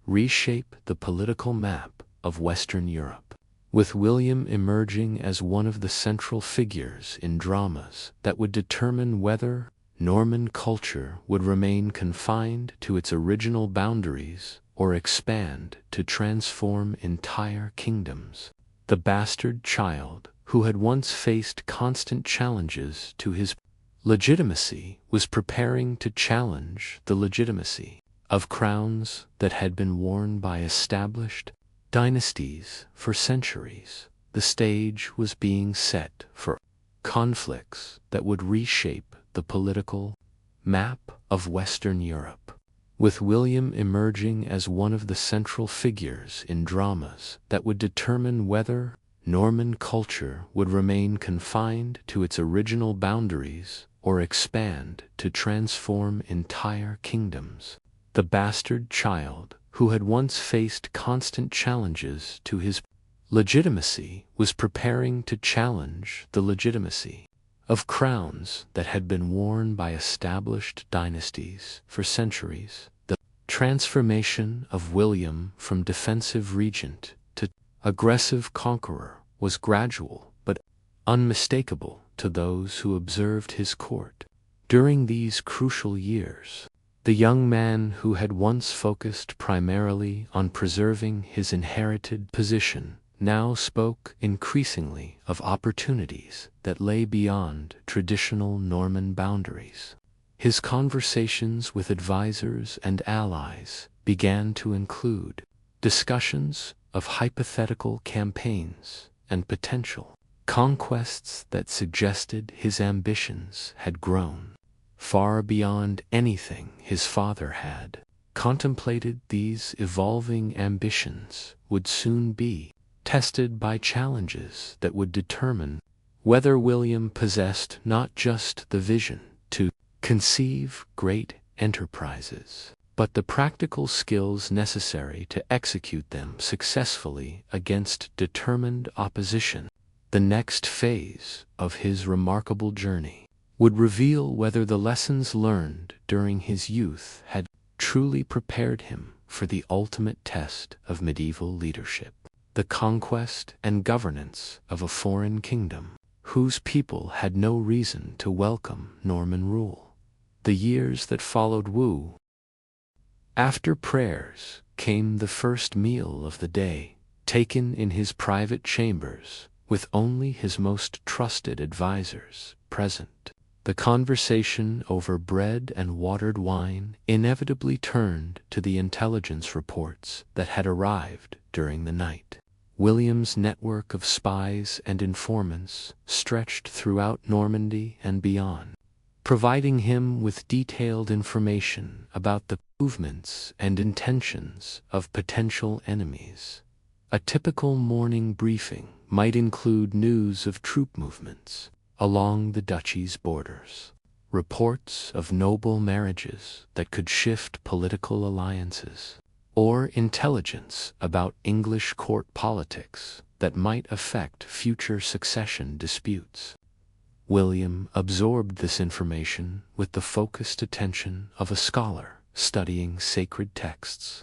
reshape the political map of Western Europe, with William emerging as one of the central figures in dramas that would determine whether Norman culture would remain confined to its original boundaries or expand to transform entire kingdoms. The bastard child, who had once faced constant challenges to his legitimacy, was preparing to challenge the legitimacy of crowns that had been worn by established dynasties for centuries. The stage was being set for conflicts that would reshape the political map of Western Europe, with William emerging as one of the central figures in dramas that would determine whether Norman culture would remain confined to its original boundaries or expand to transform entire kingdoms. The bastard child, who had once faced constant challenges to his legitimacy, was preparing to challenge the legitimacy of crowns that had been worn by established dynasties for centuries. The transformation of William from defensive regent to aggressive conqueror was gradual but unmistakable to those who observed his court. During these crucial years, the young man who had once focused primarily on preserving his inherited position now spoke increasingly of opportunities that lay beyond traditional Norman boundaries. His conversations with advisors and allies began to include discussions of hypothetical campaigns and potential conquests that suggested his ambitions had grown far beyond anything his father had contemplated. These evolving ambitions would soon be tested by challenges that would determine whether William possessed not just the vision to conceive great enterprises, but the practical skills necessary to execute them successfully against determined opposition. The next phase of his remarkable journey would reveal whether the lessons learned during his youth had truly prepared him for the ultimate test of medieval leadership, the conquest and governance of a foreign kingdom whose people had no reason to welcome Norman rule. The years that followed Wu. After prayers came the first meal of the day, taken in his private chambers, with only his most trusted advisors present. The conversation over bread and watered wine inevitably turned to the intelligence reports that had arrived during the night. William's network of spies and informants stretched throughout Normandy and beyond, providing him with detailed information about the movements and intentions of potential enemies. A typical morning briefing might include news of troop movements along the duchy's borders, reports of noble marriages that could shift political alliances, or intelligence about English court politics that might affect future succession disputes. William absorbed this information with the focused attention of a scholar studying sacred texts,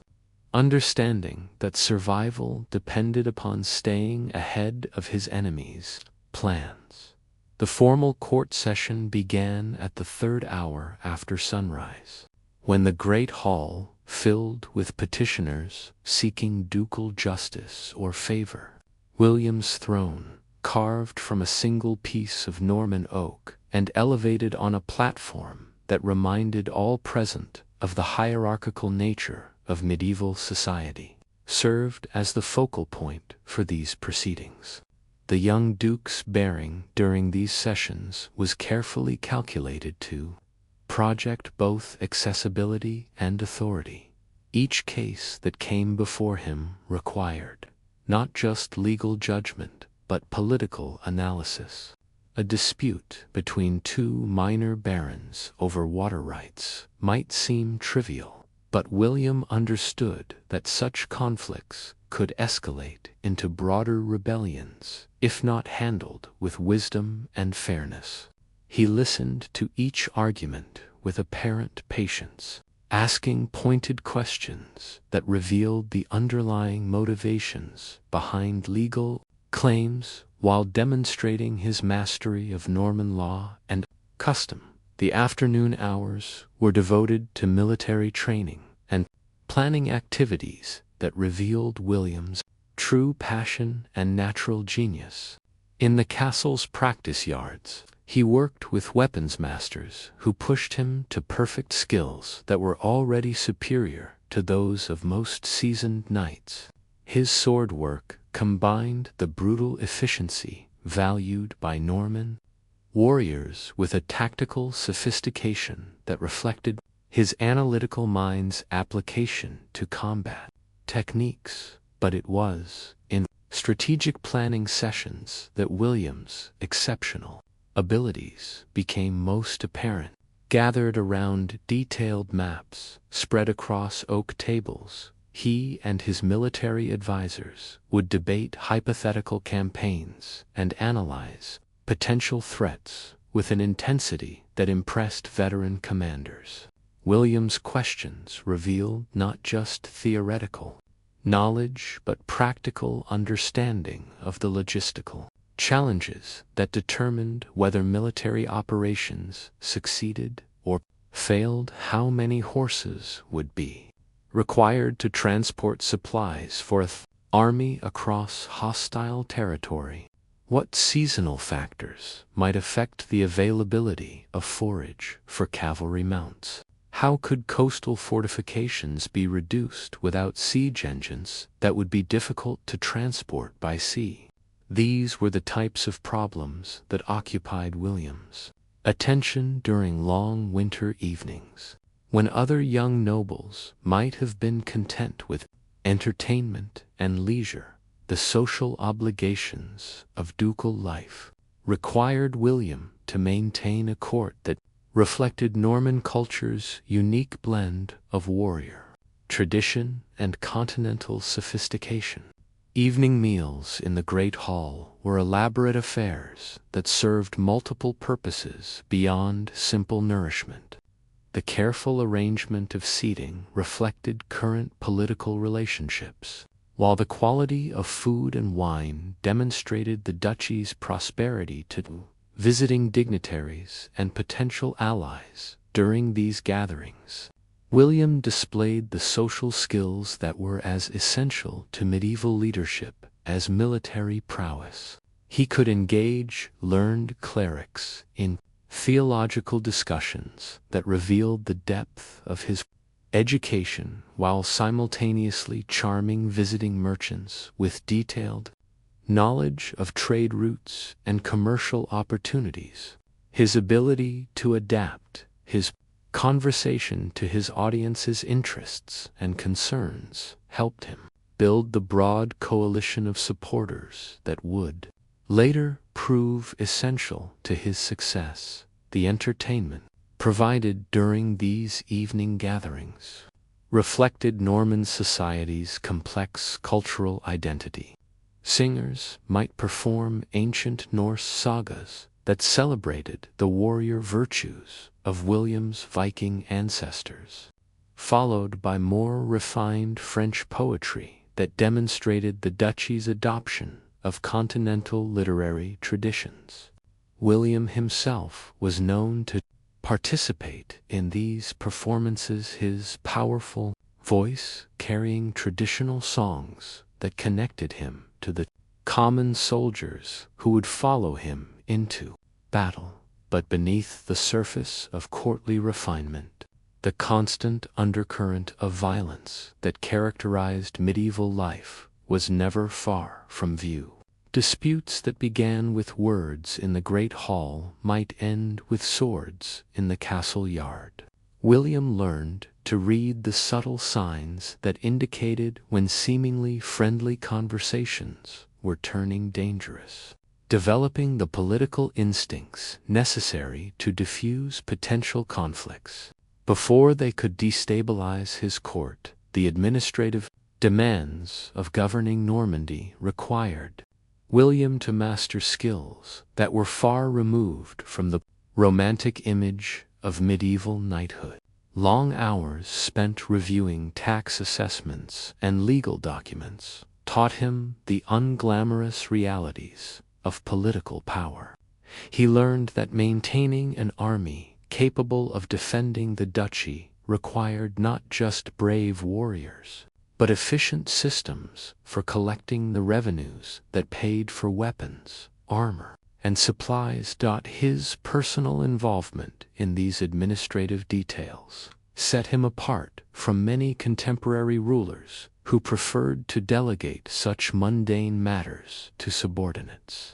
understanding that survival depended upon staying ahead of his enemies' plans. The formal court session began at the third hour after sunrise, when the great hall, filled with petitioners seeking ducal justice or favor. William's throne, carved from a single piece of Norman oak and elevated on a platform that reminded all present of the hierarchical nature of medieval society, served as the focal point for these proceedings. The young duke's bearing during these sessions was carefully calculated to project both accessibility and authority. Each case that came before him required not just legal judgment, but political analysis. A dispute between two minor barons over water rights might seem trivial, but William understood that such conflicts could escalate into broader rebellions if not handled with wisdom and fairness. He listened to each argument with apparent patience, asking pointed questions that revealed the underlying motivations behind legal claims while demonstrating his mastery of Norman law and custom. The afternoon hours were devoted to military training and planning activities that revealed William's true passion and natural genius. In the castle's practice yards, he worked with weapons masters who pushed him to perfect skills that were already superior to those of most seasoned knights. His sword work combined the brutal efficiency valued by Norman warriors with a tactical sophistication that reflected his analytical mind's application to combat techniques. But it was in strategic planning sessions that William's exceptional abilities became most apparent. Gathered around detailed maps spread across oak tables, he and his military advisors would debate hypothetical campaigns and analyze potential threats with an intensity that impressed veteran commanders. William's questions revealed not just theoretical knowledge but practical understanding of the logistical challenges that determined whether military operations succeeded or failed. How many horses would be required to transport supplies for an army across hostile territory? What seasonal factors might affect the availability of forage for cavalry mounts? How could coastal fortifications be reduced without siege engines that would be difficult to transport by sea? These were the types of problems that occupied William's attention during long winter evenings, when other young nobles might have been content with entertainment and leisure. The social obligations of ducal life required William to maintain a court that reflected Norman culture's unique blend of warrior tradition and continental sophistication. Evening meals in the Great Hall were elaborate affairs that served multiple purposes beyond simple nourishment. The careful arrangement of seating reflected current political relationships, while the quality of food and wine demonstrated the duchy's prosperity to visiting dignitaries and potential allies. During these gatherings, William displayed the social skills that were as essential to medieval leadership as military prowess. He could engage learned clerics in theological discussions that revealed the depth of his education while simultaneously charming visiting merchants with detailed knowledge of trade routes and commercial opportunities. His ability to adapt his conversation to his audience's interests and concerns helped him build the broad coalition of supporters that would later prove essential to his success. The entertainment provided during these evening gatherings reflected Norman society's complex cultural identity. Singers might perform ancient Norse sagas that celebrated the warrior virtues of William's Viking ancestors, followed by more refined French poetry that demonstrated the duchy's adoption of continental literary traditions. William himself was known to participate in these performances. His powerful voice carrying traditional songs that connected him to the common soldiers who would follow him into battle. But beneath the surface of courtly refinement, the constant undercurrent of violence that characterized medieval life was never far from view. Disputes that began with words in the great hall might end with swords in the castle yard. William learned to read the subtle signs that indicated when seemingly friendly conversations were turning dangerous, developing the political instincts necessary to diffuse potential conflicts. Before they could destabilize his court, the administrative demands of governing Normandy required William to master skills that were far removed from the romantic image of medieval knighthood. Long hours spent reviewing tax assessments and legal documents taught him the unglamorous realities of political power. He learned that maintaining an army capable of defending the duchy required not just brave warriors, but efficient systems for collecting the revenues that paid for weapons, armor, and supplies. His personal involvement in these administrative details set him apart from many contemporary rulers who preferred to delegate such mundane matters to subordinates.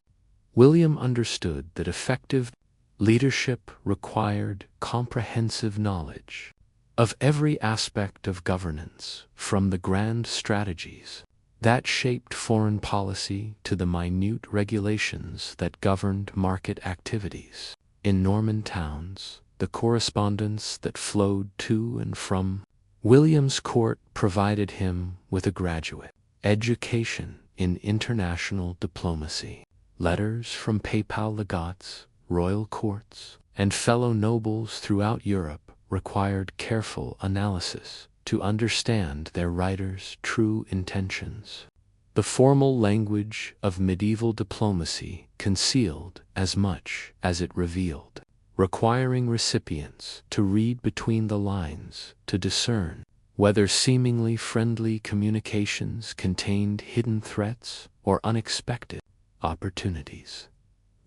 William understood that effective leadership required comprehensive knowledge of every aspect of governance, from the grand strategies that shaped foreign policy to the minute regulations that governed market activities. In Norman towns, the correspondence that flowed to and from William's court provided him with a graduate education in international diplomacy. Letters from papal legates, royal courts, and fellow nobles throughout Europe required careful analysis to understand their writer's true intentions. The formal language of medieval diplomacy concealed as much as it revealed, requiring recipients to read between the lines to discern whether seemingly friendly communications contained hidden threats or unexpected opportunities.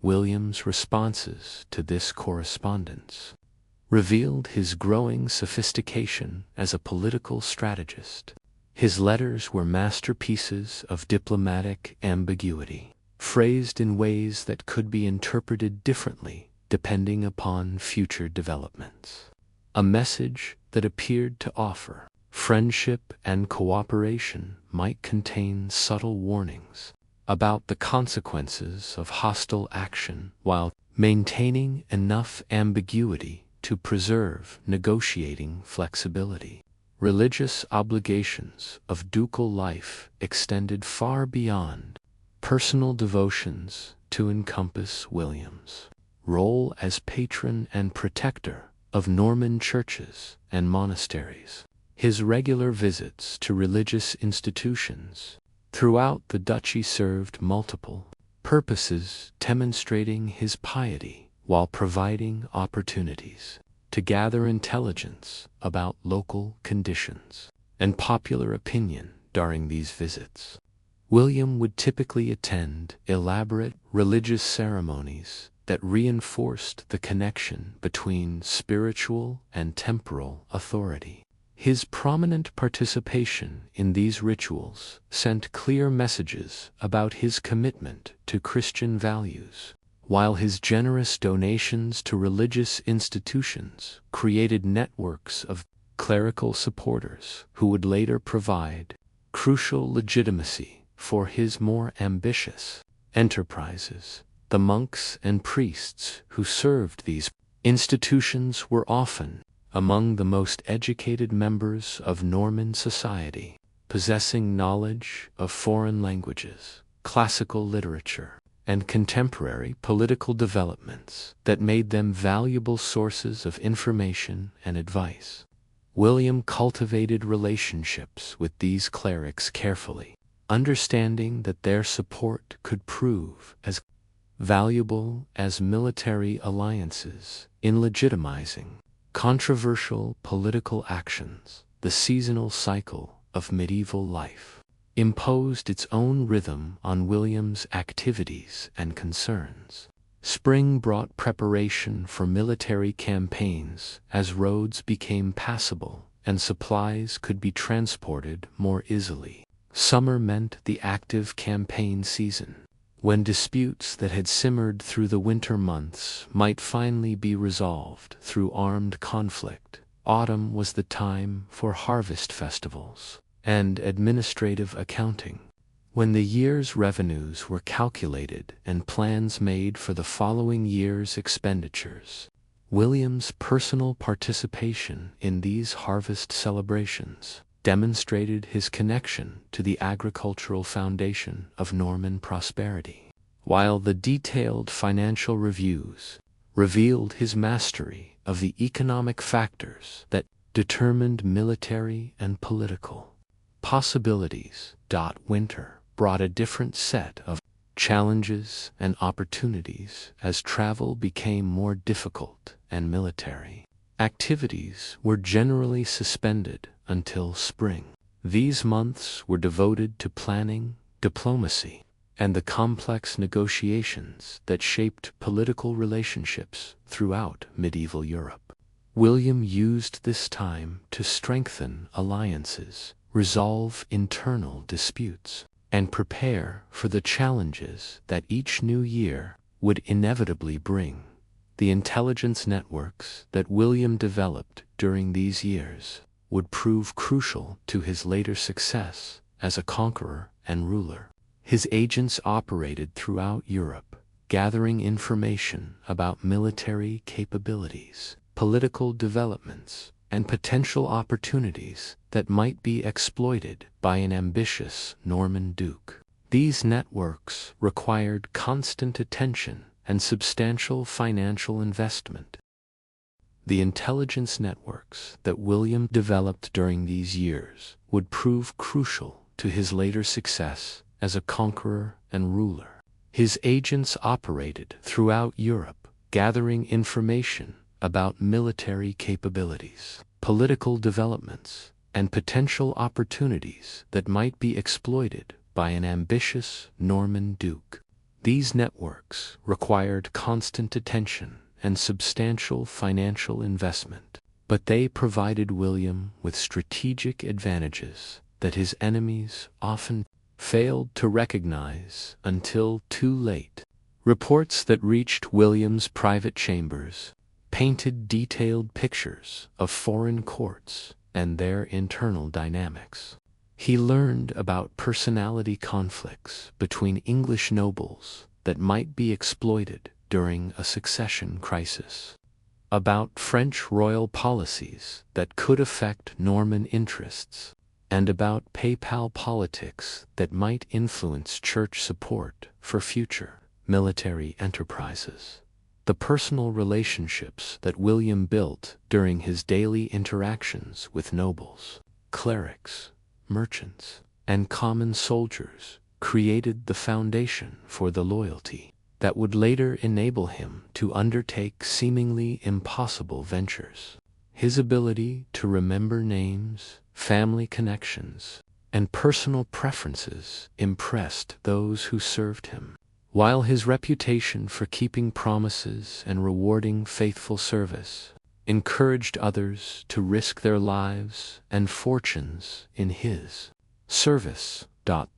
William's responses to this correspondence revealed his growing sophistication as a political strategist. His letters were masterpieces of diplomatic ambiguity, phrased in ways that could be interpreted differently depending upon future developments. A message that appeared to offer friendship and cooperation might contain subtle warnings about the consequences of hostile action, while maintaining enough ambiguity to preserve negotiating flexibility. Religious obligations of ducal life extended far beyond personal devotions to encompass William's role as patron and protector of Norman churches and monasteries. His regular visits to religious institutions throughout the duchy served multiple purposes, demonstrating his piety while providing opportunities to gather intelligence about local conditions and popular opinion. During these visits, William would typically attend elaborate religious ceremonies that reinforced the connection between spiritual and temporal authority. His prominent participation in these rituals sent clear messages about his commitment to Christian values, while his generous donations to religious institutions created networks of clerical supporters who would later provide crucial legitimacy for his more ambitious enterprises. The monks and priests who served these institutions were often among the most educated members of Norman society, possessing knowledge of foreign languages, classical literature, and contemporary political developments that made them valuable sources of information and advice. William cultivated relationships with these clerics carefully, understanding that their support could prove as valuable as military alliances in legitimizing controversial political actions. the seasonal cycle of medieval life, imposed its own rhythm on William's activities and concerns. Spring brought preparation for military campaigns as roads became passable and supplies could be transported more easily. Summer meant the active campaign season, when disputes that had simmered through the winter months might finally be resolved through armed conflict. Autumn was the time for harvest festivals and administrative accounting, when the year's revenues were calculated and plans made for the following year's expenditures. William's personal participation in these harvest celebrations demonstrated his connection to the agricultural foundation of Norman prosperity, while the detailed financial reviews revealed his mastery of the economic factors that determined military and political possibilities. Winter brought a different set of challenges and opportunities as travel became more difficult and military activities were generally suspended until spring. These months were devoted to planning, diplomacy, and the complex negotiations that shaped political relationships throughout medieval Europe. William used this time to strengthen alliances, resolve internal disputes, and prepare for the challenges that each new year would inevitably bring. The intelligence networks that William developed during these years would prove crucial to his later success as a conqueror and ruler. His agents operated throughout Europe, gathering information about military capabilities, political developments, and potential opportunities that might be exploited by an ambitious Norman duke. These networks required constant attention and substantial financial investment. The intelligence networks that William developed during these years would prove crucial to his later success as a conqueror and ruler. His agents operated throughout Europe, gathering information about military capabilities, political developments, and potential opportunities that might be exploited by an ambitious Norman duke. These networks required constant attention and substantial financial investment, but they provided William with strategic advantages that his enemies often failed to recognize until too late. Reports that reached William's private chambers painted detailed pictures of foreign courts and their internal dynamics. He learned about personality conflicts between English nobles that might be exploited during a succession crisis, about French royal policies that could affect Norman interests, and about papal politics that might influence church support for future military enterprises. The personal relationships that William built during his daily interactions with nobles, clerics, merchants, and common soldiers created the foundation for the loyalty that would later enable him to undertake seemingly impossible ventures. His ability to remember names, family connections, and personal preferences impressed those who served him, while his reputation for keeping promises and rewarding faithful service encouraged others to risk their lives and fortunes in his service.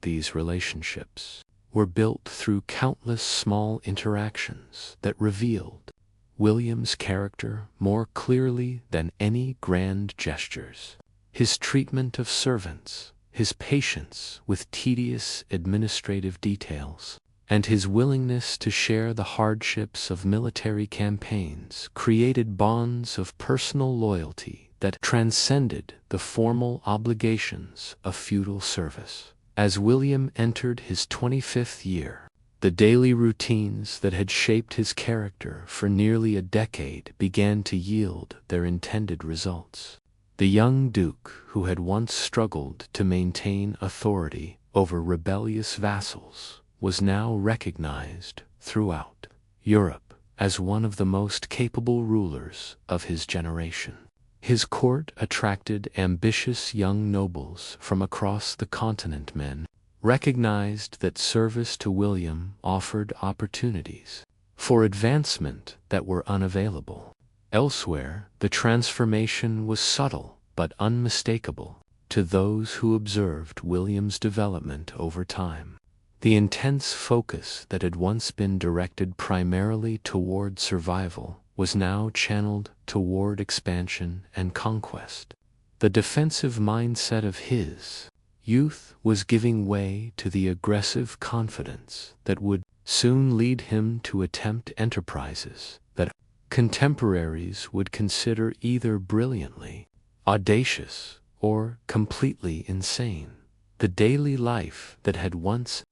These relationships were built through countless small interactions that revealed William's character more clearly than any grand gestures. His treatment of servants, his patience with tedious administrative details, and his willingness to share the hardships of military campaigns created bonds of personal loyalty that transcended the formal obligations of feudal service. As William entered his 25th year, the daily routines that had shaped his character for nearly a decade began to yield their intended results. The young duke, who had once struggled to maintain authority over rebellious vassals, was now recognized throughout Europe as one of the most capable rulers of his generation. His court attracted ambitious young nobles from across the continent. Men recognized that service to William offered opportunities for advancement that were unavailable elsewhere. The transformation was subtle but unmistakable to those who observed William's development over time. The intense focus that had once been directed primarily toward survival was now channeled toward expansion and conquest. The defensive mindset of his youth was giving way to the aggressive confidence that would soon lead him to attempt enterprises that contemporaries would consider either brilliantly audacious or completely insane. The daily life that had once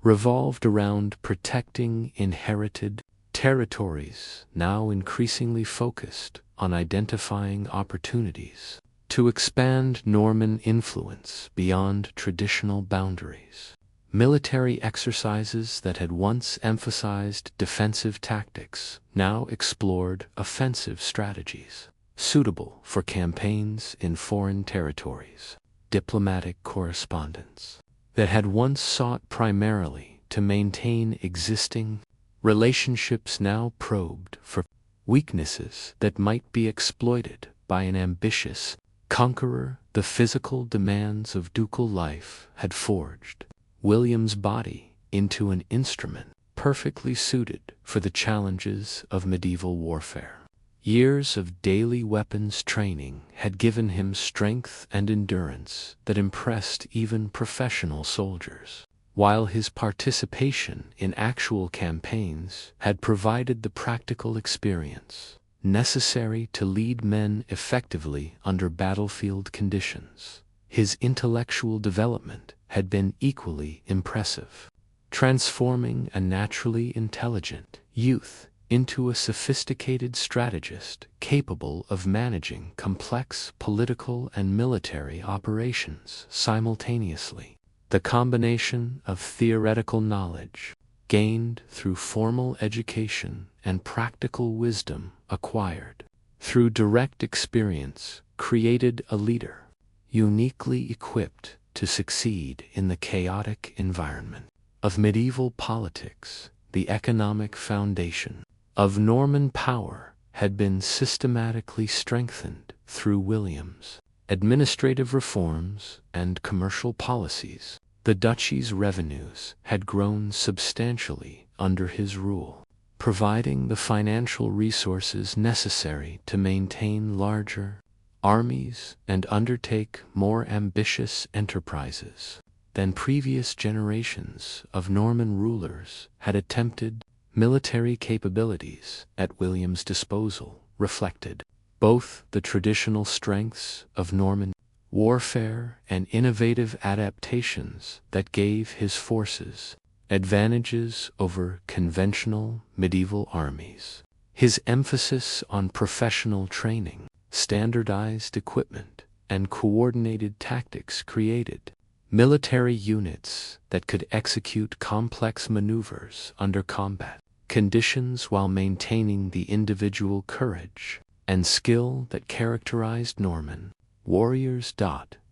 revolved around protecting inherited territories now increasingly focused on identifying opportunities to expand Norman influence beyond traditional boundaries. Military exercises that had once emphasized defensive tactics now explored offensive strategies suitable for campaigns in foreign territories. Diplomatic correspondence that had once sought primarily to maintain existing relationships now probed for weaknesses that might be exploited by an ambitious conqueror. The physical demands of ducal life had forged William's body into an instrument perfectly suited for the challenges of medieval warfare. Years of daily weapons training had given him strength and endurance that impressed even professional soldiers, while his participation in actual campaigns had provided the practical experience necessary to lead men effectively under battlefield conditions. His intellectual development had been equally impressive, transforming a naturally intelligent youth into a sophisticated strategist capable of managing complex political and military operations simultaneously. The combination of theoretical knowledge gained through formal education and practical wisdom acquired through direct experience created a leader uniquely equipped to succeed in the chaotic environment of medieval politics. The economic foundation of Norman power had been systematically strengthened through William's administrative reforms and commercial policies. The duchy's revenues had grown substantially under his rule, providing the financial resources necessary to maintain larger armies and undertake more ambitious enterprises than previous generations of Norman rulers had attempted. Military capabilities at William's disposal reflected both the traditional strengths of Norman warfare and innovative adaptations that gave his forces advantages over conventional medieval armies. His emphasis on professional training, standardized equipment, and coordinated tactics created military units that could execute complex maneuvers under combat conditions while maintaining the individual courage and skill that characterized Norman warriors.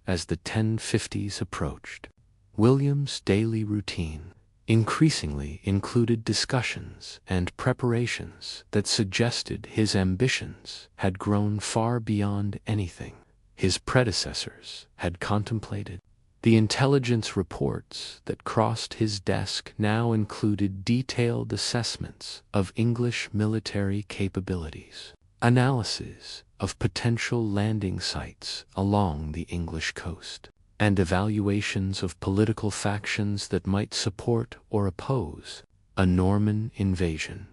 As the 1050s approached, William's daily routine increasingly included discussions and preparations that suggested his ambitions had grown far beyond anything his predecessors had contemplated. The intelligence reports that crossed his desk now included detailed assessments of English military capabilities, analyses of potential landing sites along the English coast, and evaluations of political factions that might support or oppose a Norman invasion.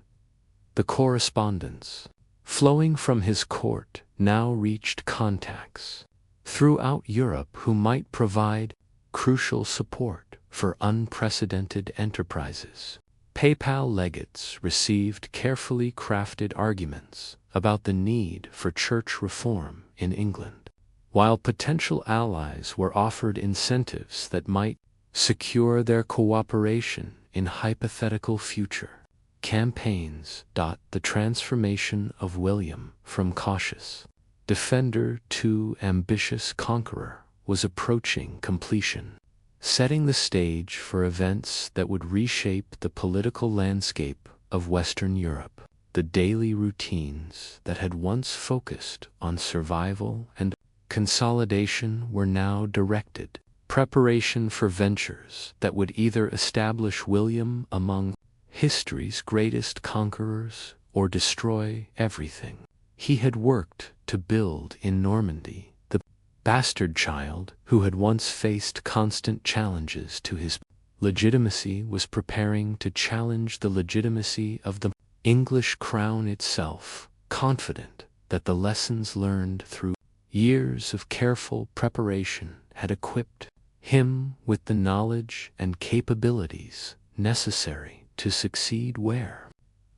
The correspondence flowing from his court now reached contacts throughout Europe who might provide crucial support for unprecedented enterprises. Papal legates received carefully crafted arguments about the need for church reform in England, while potential allies were offered incentives that might secure their cooperation in hypothetical future campaigns. The transformation of William from cautious defender to ambitious conqueror, was approaching completion, setting the stage for events that would reshape the political landscape of Western Europe. The daily routines that had once focused on survival and consolidation were now directed preparation for ventures that would either establish William among history's greatest conquerors or destroy everything he had worked to build in Normandy. The bastard child, who had once faced constant challenges to his legitimacy, was preparing to challenge the legitimacy of the English crown itself, confident that the lessons learned through years of careful preparation had equipped him with the knowledge and capabilities necessary to succeed where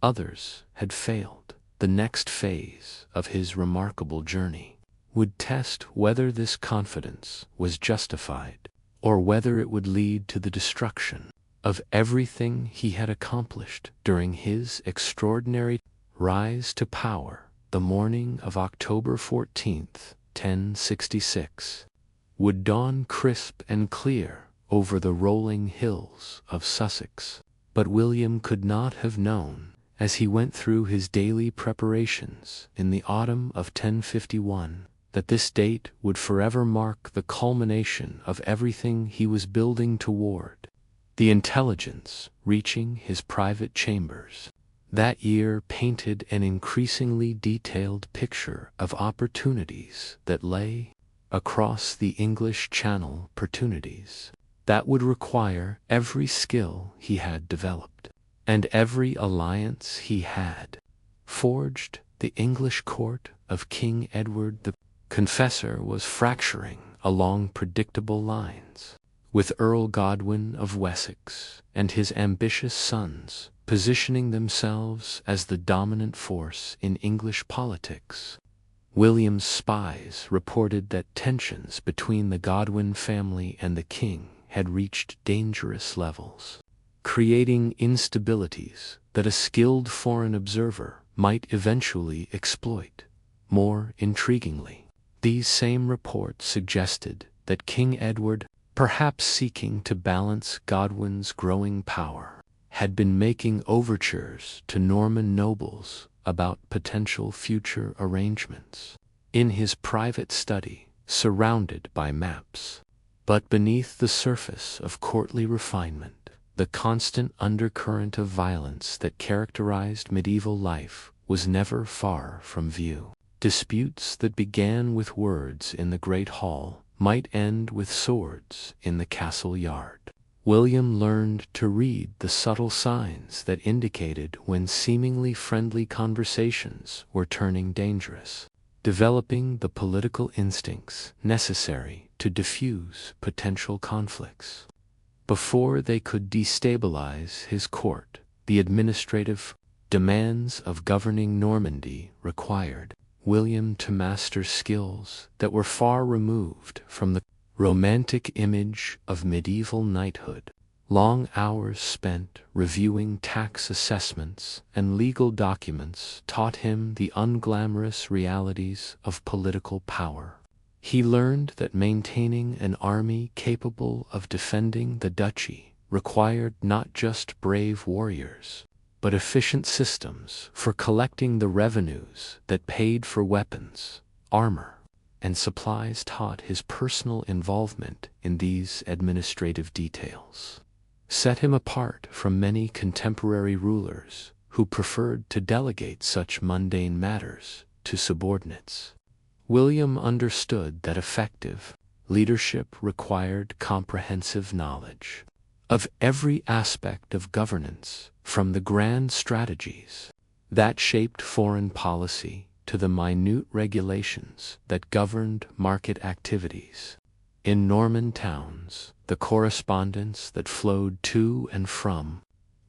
others had failed. The next phase of his remarkable journey would test whether this confidence was justified or whether it would lead to the destruction of everything he had accomplished during his extraordinary rise to power. The morning of October 14th, 1066, would dawn crisp and clear over the rolling hills of Sussex, but William could not have known, as he went through his daily preparations in the autumn of 1051, that this date would forever mark the culmination of everything he was building toward. The intelligence reaching his private chambers that year painted an increasingly detailed picture of opportunities that lay across the English Channel, opportunities that would require every skill he had developed and every alliance he had forged. The English court of King Edward the Confessor was fracturing along predictable lines, with Earl Godwin of Wessex and his ambitious sons positioning themselves as the dominant force in English politics. William's spies reported that tensions between the Godwin family and the king had reached dangerous levels, creating instabilities that a skilled foreign observer might eventually exploit. More intriguingly, these same reports suggested that King Edward, perhaps seeking to balance Godwin's growing power, had been making overtures to Norman nobles about potential future arrangements. In his private study, surrounded by maps, but beneath the surface of courtly refinement, the constant undercurrent of violence that characterized medieval life was never far from view. Disputes that began with words in the great hall might end with swords in the castle yard. William learned to read the subtle signs that indicated when seemingly friendly conversations were turning dangerous, developing the political instincts necessary to diffuse potential conflicts. Before they could destabilize his court, the administrative demands of governing Normandy required William to master skills that were far removed from the romantic image of medieval knighthood. Long hours spent reviewing tax assessments and legal documents taught him the unglamorous realities of political power. He learned that maintaining an army capable of defending the duchy required not just brave warriors, but efficient systems for collecting the revenues that paid for weapons, armor, and supplies. Taught his personal involvement in these administrative details set him apart from many contemporary rulers who preferred to delegate such mundane matters to subordinates. William understood that effective leadership required comprehensive knowledge of every aspect of governance, from the grand strategies that shaped foreign policy to the minute regulations that governed market activities. In Norman towns, the correspondence that flowed to and from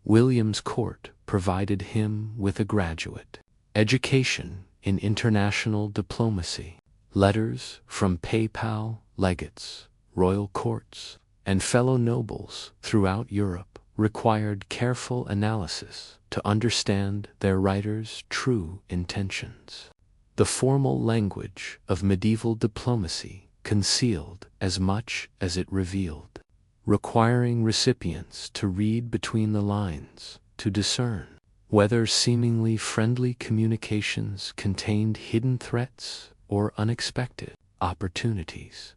William's court provided him with a graduate education in international diplomacy. Letters from papal legates, royal courts, and fellow nobles throughout Europe required careful analysis to understand their writers' true intentions. the formal language of medieval diplomacy concealed as much as it revealed, requiring recipients to read between the lines to discern whether seemingly friendly communications contained hidden threats or unexpected opportunities.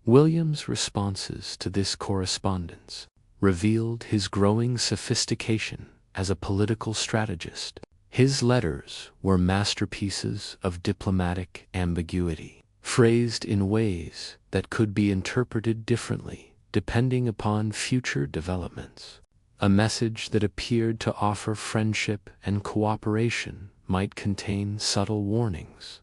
William's responses to this correspondence revealed his growing sophistication as a political strategist. His letters were masterpieces of diplomatic ambiguity, phrased in ways that could be interpreted differently depending upon future developments. A message that appeared to offer friendship and cooperation might contain subtle warnings,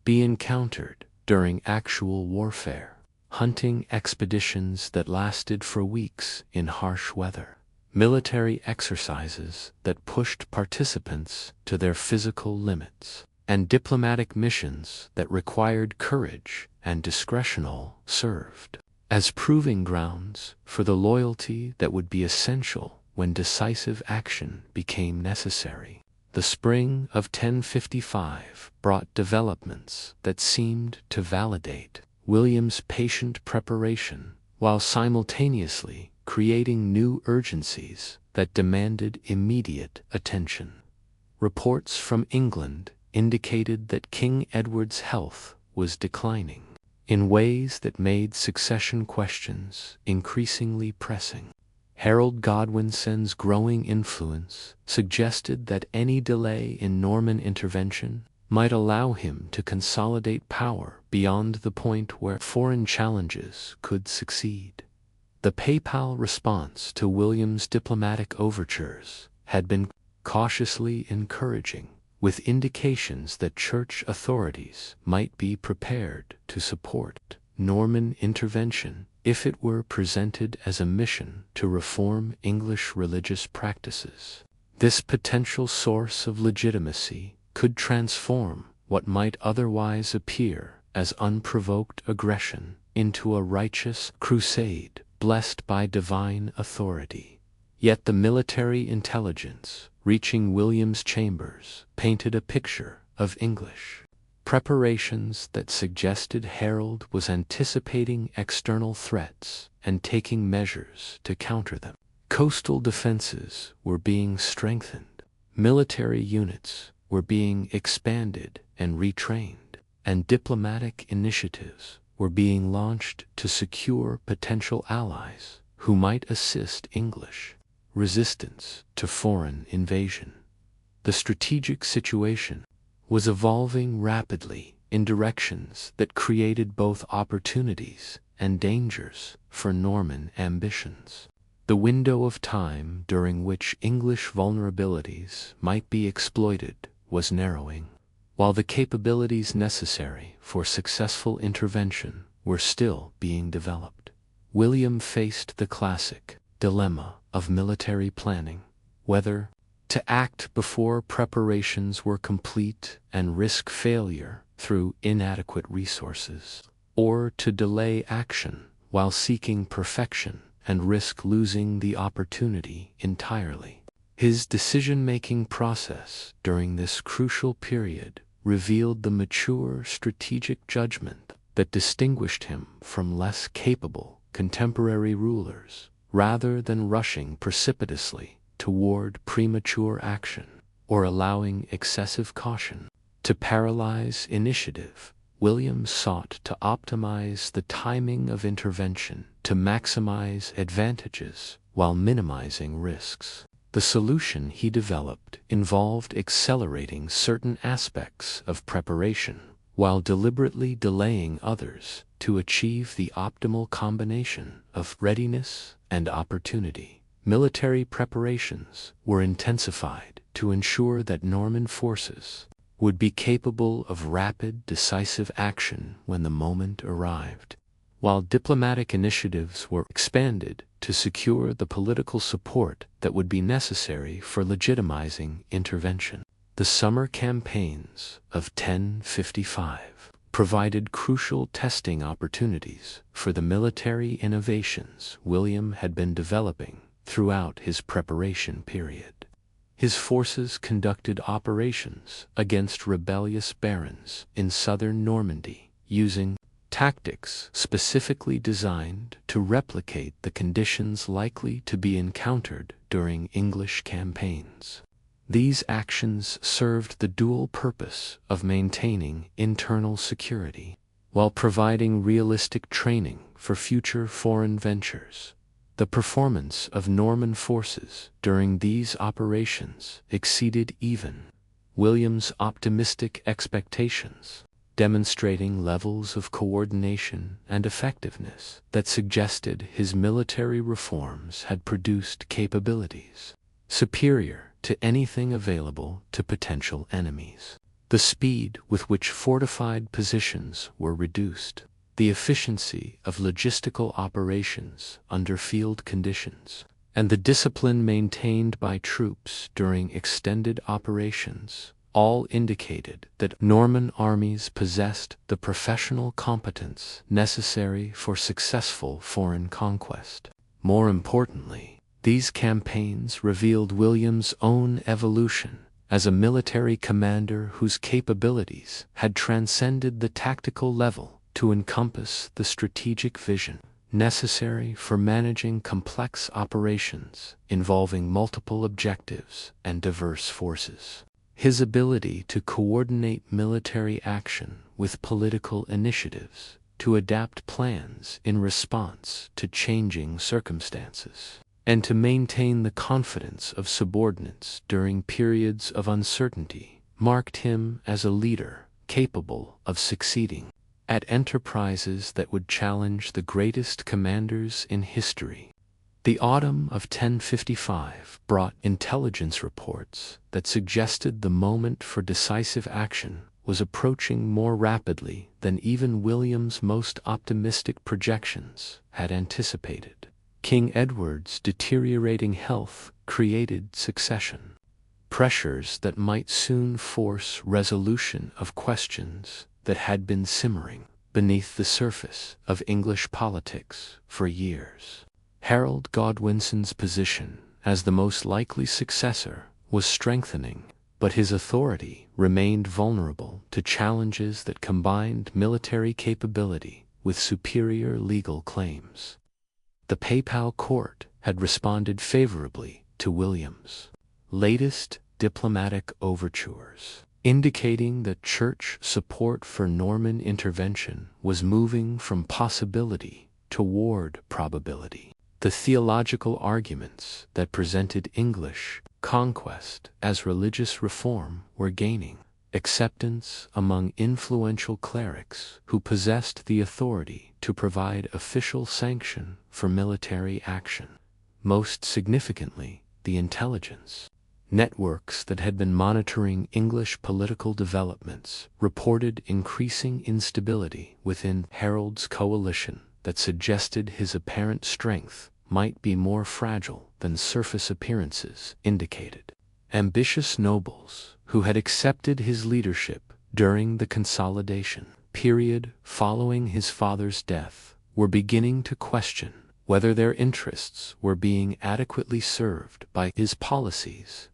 be encountered during actual warfare, hunting expeditions that lasted for weeks in harsh weather, military exercises that pushed participants to their physical limits, and diplomatic missions that required courage and discretion all served as proving grounds for the loyalty that would be essential when decisive action became necessary. The spring of 1055 brought developments that seemed to validate William's patient preparation while simultaneously creating new urgencies that demanded immediate attention. Reports from England indicated that King Edward's health was declining in ways that made succession questions increasingly pressing. Harold Godwinson's growing influence suggested that any delay in Norman intervention might allow him to consolidate power beyond the point where foreign challenges could succeed. The papal response to William's diplomatic overtures had been cautiously encouraging, with indications that church authorities might be prepared to support Norman intervention if it were presented as a mission to reform English religious practices. This potential source of legitimacy could transform what might otherwise appear as unprovoked aggression into a righteous crusade blessed by divine authority. Yet the military intelligence reaching William's chambers painted a picture of English preparations that suggested Harold was anticipating external threats and taking measures to counter them. Coastal defenses were being strengthened, military units were being expanded and retrained, and diplomatic initiatives were being launched to secure potential allies who might assist English resistance to foreign invasion. The strategic situation was evolving rapidly in directions that created both opportunities and dangers for Norman ambitions. The window of time during which English vulnerabilities might be exploited was narrowing, while the capabilities necessary for successful intervention were still being developed. William faced the classic dilemma of military planning, whether to act before preparations were complete and risk failure through inadequate resources, or to delay action while seeking perfection and risk losing the opportunity entirely. His decision-making process during this crucial period revealed the mature strategic judgment that distinguished him from less capable contemporary rulers, rather than rushing precipitously toward premature action or allowing excessive caution to paralyze initiative. William sought to optimize the timing of intervention to maximize advantages while minimizing risks. The solution he developed involved accelerating certain aspects of preparation while deliberately delaying others to achieve the optimal combination of readiness and opportunity. Military preparations were intensified to ensure that Norman forces would be capable of rapid, decisive action when the moment arrived, while diplomatic initiatives were expanded to secure the political support that would be necessary for legitimizing intervention. The summer campaigns of 1055 provided crucial testing opportunities for the military innovations William had been developing throughout his preparation period. his forces conducted operations against rebellious barons in southern Normandy, using tactics specifically designed to replicate the conditions likely to be encountered during English campaigns. These actions served the dual purpose of maintaining internal security while providing realistic training for future foreign ventures. The performance of Norman forces during these operations exceeded even William's optimistic expectations, demonstrating levels of coordination and effectiveness that suggested his military reforms had produced capabilities superior to anything available to potential enemies. The speed with which fortified positions were reduced, the efficiency of logistical operations under field conditions, and the discipline maintained by troops during extended operations all indicated that Norman armies possessed the professional competence necessary for successful foreign conquest. More importantly, these campaigns revealed William's own evolution as a military commander whose capabilities had transcended the tactical level to encompass the strategic vision necessary for managing complex operations involving multiple objectives and diverse forces. His ability to coordinate military action with political initiatives, to adapt plans in response to changing circumstances, and to maintain the confidence of subordinates during periods of uncertainty, marked him as a leader capable of succeeding at enterprises that would challenge the greatest commanders in history. The autumn of 1055 brought intelligence reports that suggested the moment for decisive action was approaching more rapidly than even William's most optimistic projections had anticipated. King Edward's deteriorating health created succession pressures that might soon force resolution of questions that had been simmering beneath the surface of English politics for years. Harold Godwinson's position as the most likely successor was strengthening, but his authority remained vulnerable to challenges that combined military capability with superior legal claims. The papal court had responded favorably to William's latest diplomatic overtures, indicating that church support for Norman intervention was moving from possibility toward probability. The theological arguments that presented English conquest as religious reform were gaining acceptance among influential clerics who possessed the authority to provide official sanction for military action. Most significantly, the intelligence networks that had been monitoring English political developments reported increasing instability within Harold's coalition that suggested his apparent strength might be more fragile than surface appearances indicated. Ambitious nobles who had accepted his leadership during the consolidation period following his father's death were beginning to question whether their interests were being adequately served by his policies.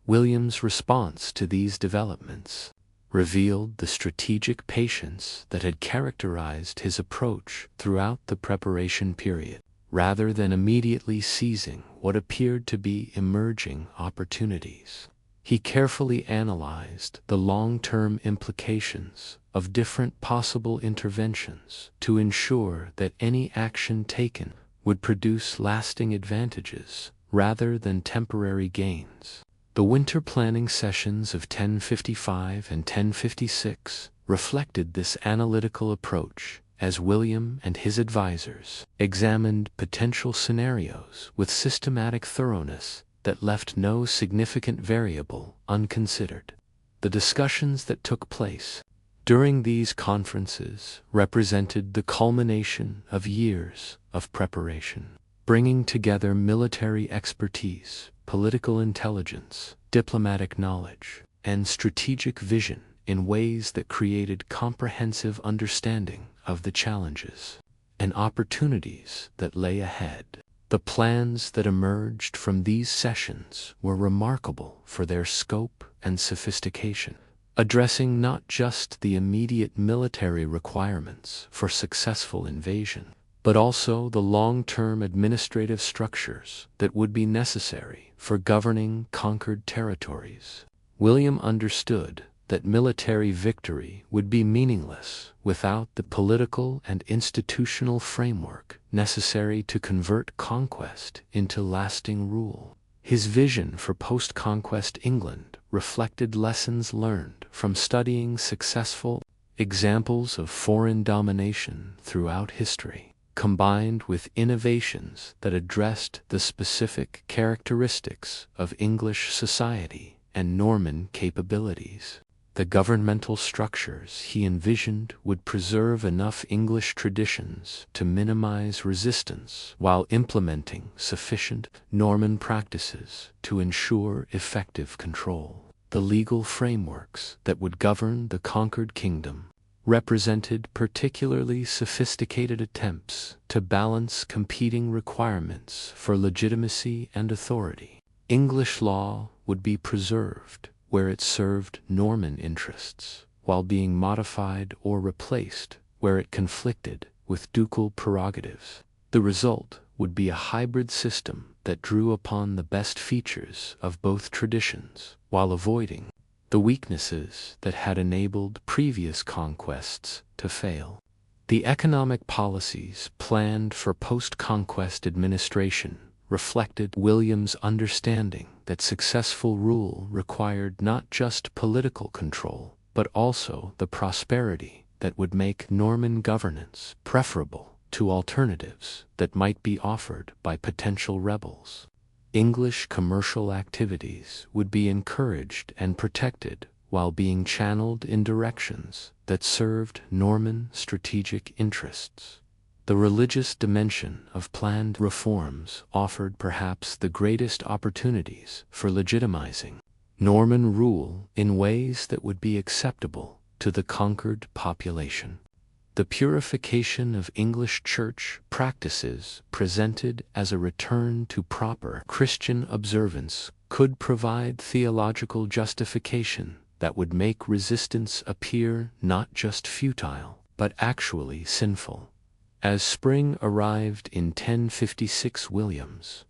William's response to these developments revealed the strategic patience that had characterized his approach throughout the preparation period. Rather than immediately seizing what appeared to be emerging opportunities, he carefully analyzed the long-term implications of different possible interventions to ensure that any action taken would produce lasting advantages rather than temporary gains. The winter planning sessions of 1055 and 1056 reflected this analytical approach as William and his advisors examined potential scenarios with systematic thoroughness that left no significant variable unconsidered. The discussions that took place during these conferences represented the culmination of years of preparation, bringing together military expertise, political intelligence, diplomatic knowledge, and strategic vision in ways that created comprehensive understanding of the challenges and opportunities that lay ahead. The plans that emerged from these sessions were remarkable for their scope and sophistication, addressing not just the immediate military requirements for successful invasion, but also the long-term administrative structures that would be necessary for governing conquered territories. William understood that military victory would be meaningless without the political and institutional framework necessary to convert conquest into lasting rule. His vision for post-conquest England reflected lessons learned from studying successful examples of foreign domination throughout history, combined with innovations that addressed the specific characteristics of English society and Norman capabilities. The governmental structures he envisioned would preserve enough English traditions to minimize resistance while implementing sufficient Norman practices to ensure effective control. The legal frameworks that would govern the conquered kingdom represented particularly sophisticated attempts to balance competing requirements for legitimacy and authority. English law would be preserved where it served Norman interests, while being modified or replaced where it conflicted with ducal prerogatives. The result would be a hybrid system that drew upon the best features of both traditions, while avoiding the weaknesses that had enabled previous conquests to fail. The economic policies planned for post-conquest administration reflected William's understanding that successful rule required not just political control, but also the prosperity that would make Norman governance preferable to alternatives that might be offered by potential rebels. English commercial activities would be encouraged and protected while being channeled in directions that served Norman strategic interests. The religious dimension of planned reforms offered perhaps the greatest opportunities for legitimizing Norman rule in ways that would be acceptable to the conquered population. The purification of English church practices presented as a return to proper Christian observance could provide theological justification that would make resistance appear not just futile, but actually sinful. As spring arrived in 1056, William's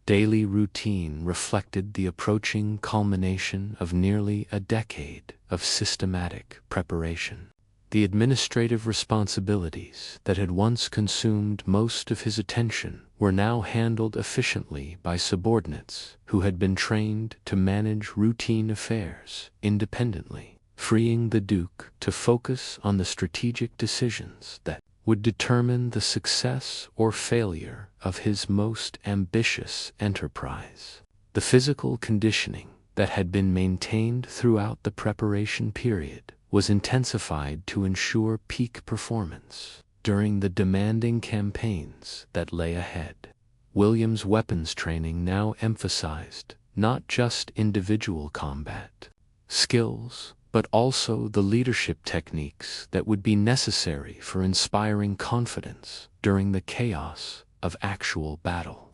daily routine reflected the approaching culmination of nearly a decade of systematic preparation. The administrative responsibilities that had once consumed most of his attention were now handled efficiently by subordinates who had been trained to manage routine affairs independently, freeing the Duke to focus on the strategic decisions that would determine the success or failure of his most ambitious enterprise. The physical conditioning that had been maintained throughout the preparation period was intensified to ensure peak performance during the demanding campaigns that lay ahead. William's weapons training now emphasized not just individual combat skills, but also the leadership techniques that would be necessary for inspiring confidence during the chaos of actual battle.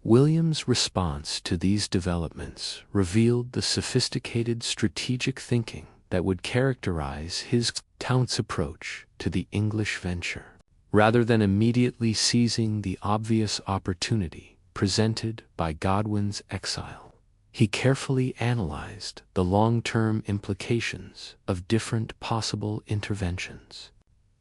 William's response to these developments revealed the sophisticated strategic thinking that would characterize his Count's approach to the English venture. Rather than immediately seizing the obvious opportunity presented by Godwin's exile, he carefully analyzed the long-term implications of different possible interventions.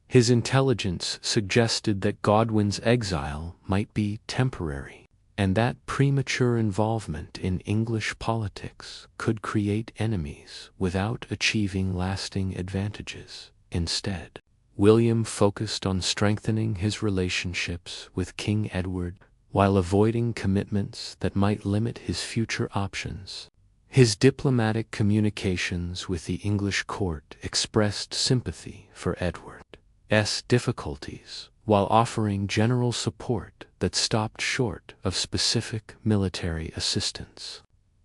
His intelligence suggested that Godwin's exile might be temporary, and that premature involvement in English politics could create enemies without achieving lasting advantages. Instead, William focused on strengthening his relationships with King Edward while avoiding commitments that might limit his future options. His diplomatic communications with the English court expressed sympathy for Edward's difficulties, while offering general support that stopped short of specific military assistance.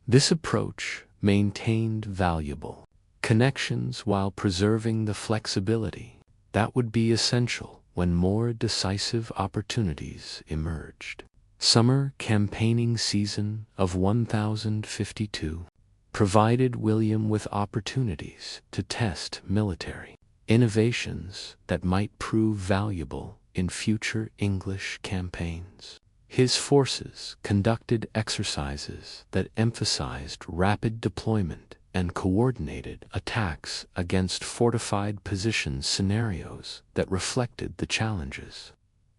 This approach maintained valuable connections while preserving the flexibility that would be essential when more decisive opportunities emerged. summer campaigning season of 1052 provided William with opportunities to test military innovations that might prove valuable in future English campaigns. His forces conducted exercises that emphasized rapid deployment and coordinated attacks against fortified position scenarios that reflected the challenges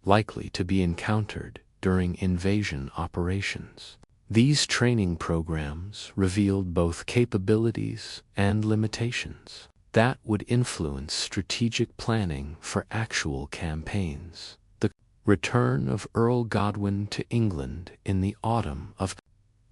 likely to be encountered during invasion operations. These training programs revealed both capabilities and limitations that would influence strategic planning for actual campaigns. The return of Earl Godwin to England in the autumn of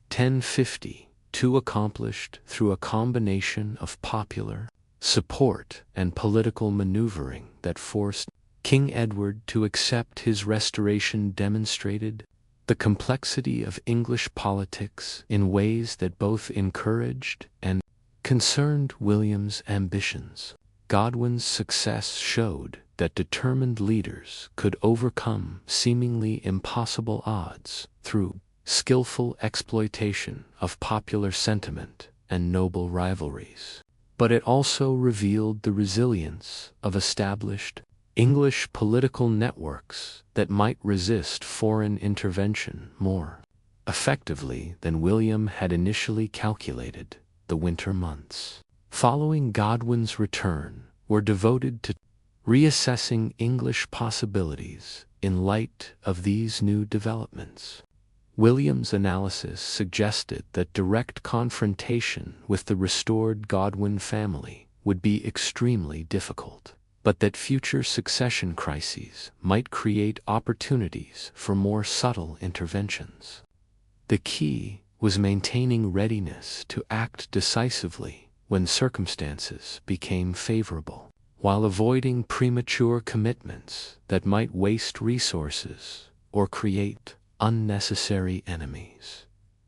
1052, accomplished through a combination of popular support and political maneuvering that forced King Edward to accept his restoration, demonstrated the complexity of English politics in ways that both encouraged and concerned William's ambitions. Godwin's success showed that determined leaders could overcome seemingly impossible odds through skillful exploitation of popular sentiment and noble rivalries. But it also revealed the resilience of established English political networks that might resist foreign intervention more effectively than William had initially calculated. The winter months following Godwin's return were devoted to reassessing English possibilities in light of these new developments. William's analysis suggested that direct confrontation with the restored Godwin family would be extremely difficult, but that future succession crises might create opportunities for more subtle interventions. The key was maintaining readiness to act decisively when circumstances became favorable, while avoiding premature commitments that might waste resources or create unnecessary enemies.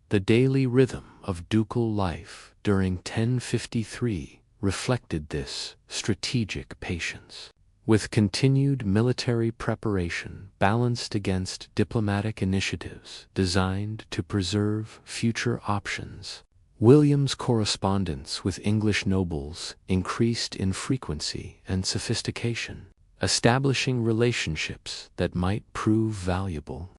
The daily rhythm of ducal life during 1053 reflected this strategic patience, with continued military preparation balanced against diplomatic initiatives designed to preserve future options. William's correspondence with English nobles increased in frequency and sophistication, establishing relationships that might prove valuable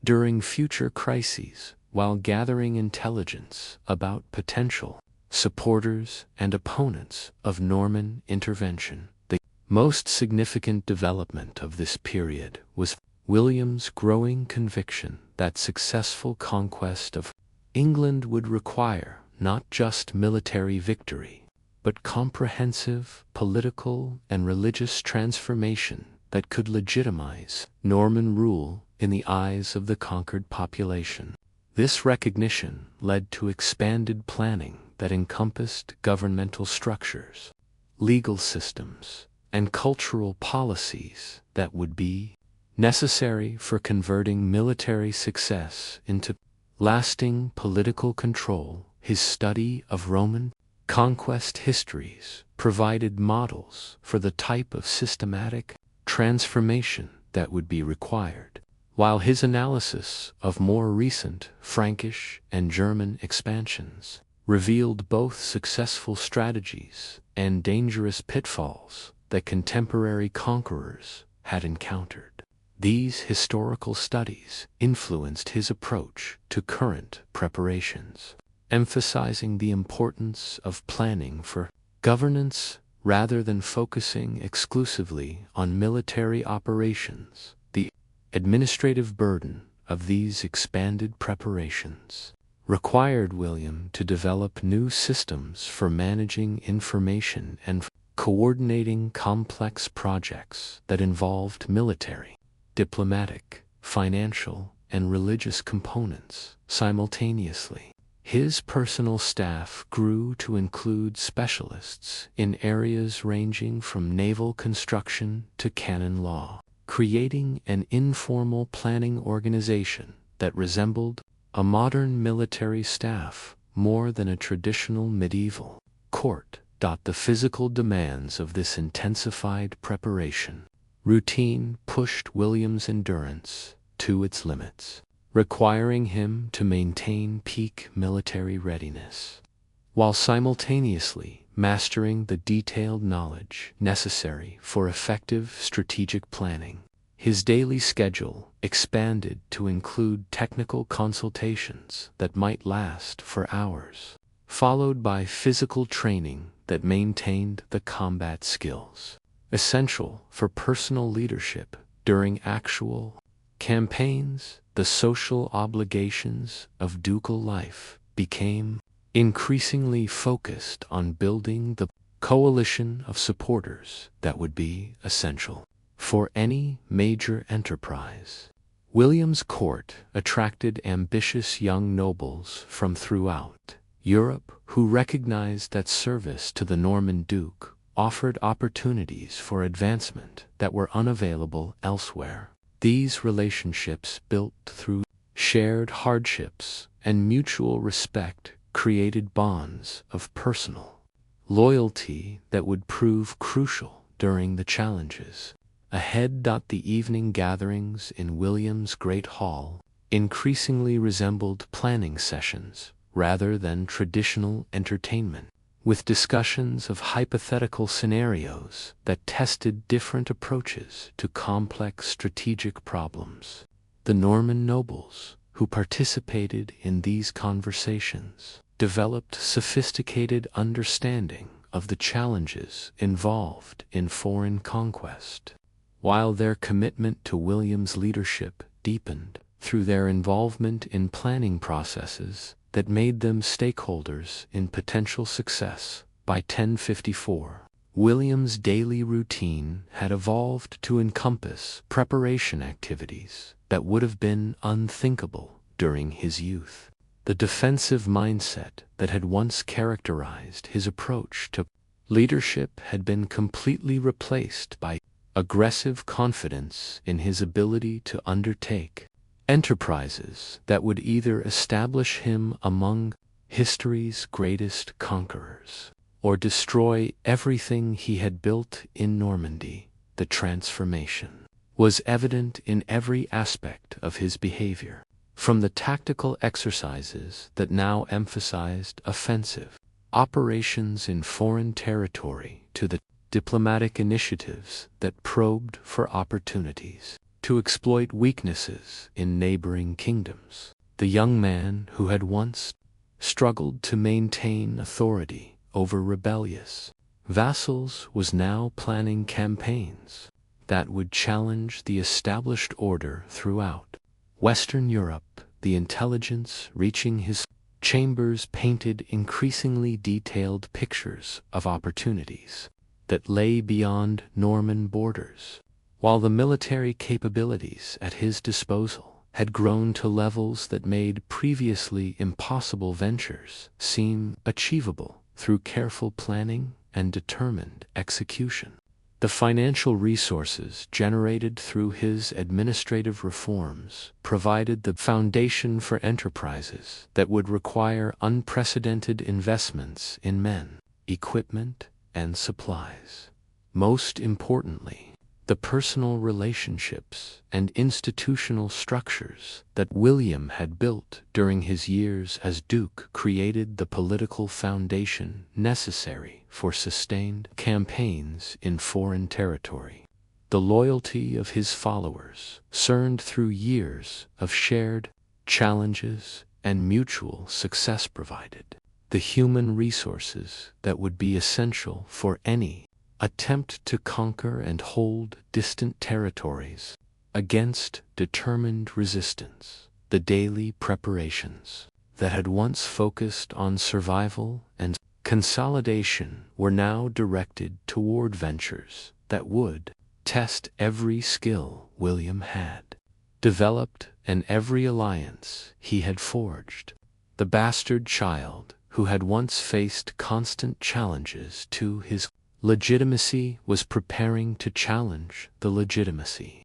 during future crises, while gathering intelligence about potential supporters and opponents of Norman intervention. The most significant development of this period was William's growing conviction that successful conquest of England would require not just military victory, but comprehensive political and religious transformation that could legitimize Norman rule in the eyes of the conquered population. This recognition led to expanded planning that encompassed governmental structures, legal systems, and cultural policies that would be necessary for converting military success into lasting political control. His study of Roman conquest histories provided models for the type of systematic transformation that would be required, while his analysis of more recent Frankish and German expansions revealed both successful strategies and dangerous pitfalls that contemporary conquerors had encountered. These historical studies influenced his approach to current preparations, emphasizing the importance of planning for governance rather than focusing exclusively on military operations. The administrative burden of these expanded preparations required William to develop new systems for managing information and coordinating complex projects that involved military, diplomatic, financial, and religious components simultaneously. His personal staff grew to include specialists in areas ranging from naval construction to canon law, creating an informal planning organization that resembled a modern military staff more than a traditional medieval court. The physical demands of this intensified preparation routine pushed William's endurance to its limits. requiring him to maintain peak military readiness, while simultaneously mastering the detailed knowledge necessary for effective strategic planning. His daily schedule expanded to include technical consultations that might last for hours, followed by physical training that maintained the combat skills essential for personal leadership during actual campaigns. The social obligations of ducal life became increasingly focused on building the coalition of supporters that would be essential for any major enterprise. William's court attracted ambitious young nobles from throughout Europe who recognized that service to the Norman duke offered opportunities for advancement that were unavailable elsewhere. These relationships, built through shared hardships and mutual respect, created bonds of personal loyalty that would prove crucial during the challenges ahead. The evening gatherings in William's Great Hall increasingly resembled planning sessions rather than traditional entertainment, with discussions of hypothetical scenarios that tested different approaches to complex strategic problems. The Norman nobles who participated in these conversations developed sophisticated understanding of the challenges involved in foreign conquest, while their commitment to William's leadership deepened through their involvement in planning processes that made them stakeholders in potential success. By 1054, William's daily routine had evolved to encompass preparation activities that would have been unthinkable during his youth. The defensive mindset that had once characterized his approach to leadership had been completely replaced by aggressive confidence in his ability to undertake enterprises that would either establish him among history's greatest conquerors or destroy everything he had built in Normandy. The transformation was evident in every aspect of his behavior, from the tactical exercises that now emphasized offensive operations in foreign territory to the diplomatic initiatives that probed for opportunities to exploit weaknesses in neighboring kingdoms. The young man who had once struggled to maintain authority over rebellious vassals was now planning campaigns that would challenge the established order throughout Western Europe. The intelligence reaching his chambers painted increasingly detailed pictures of opportunities that lay beyond Norman borders, while the military capabilities at his disposal had grown to levels that made previously impossible ventures seem achievable through careful planning and determined execution. The financial resources generated through his administrative reforms provided the foundation for enterprises that would require unprecedented investments in men, equipment, and supplies. Most importantly, the personal relationships and institutional structures that William had built during his years as Duke created the political foundation necessary for sustained campaigns in foreign territory. The loyalty of his followers, earned through years of shared challenges and mutual success, provided the human resources that would be essential for any attempt to conquer and hold distant territories against determined resistance. The daily preparations that had once focused on survival and consolidation were now directed toward ventures that would test every skill William had developed and every alliance he had forged. The bastard child, who had once faced constant challenges to his legitimacy, was preparing to challenge the legitimacy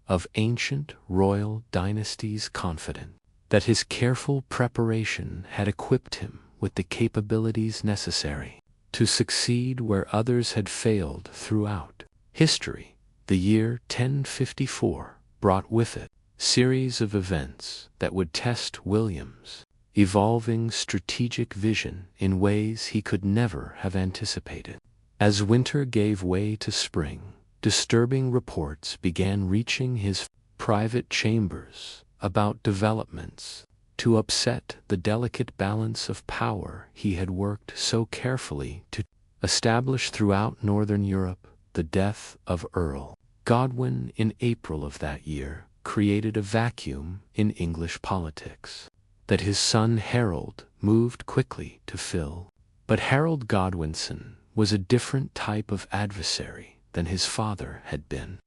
of ancient royal dynasties, confident that his careful preparation had equipped him with the capabilities necessary to succeed where others had failed throughout history. The year 1054 brought with it series of events that would test William's evolving strategic vision in ways he could never have anticipated. As winter gave way to spring, disturbing reports began reaching his private chambers about developments to upset the delicate balance of power he had worked so carefully to establish throughout Northern Europe. The death of Earl Godwin in April of that year created a vacuum in English politics that his son Harold moved quickly to fill. But Harold Godwinson was a different type of adversary than his father had been.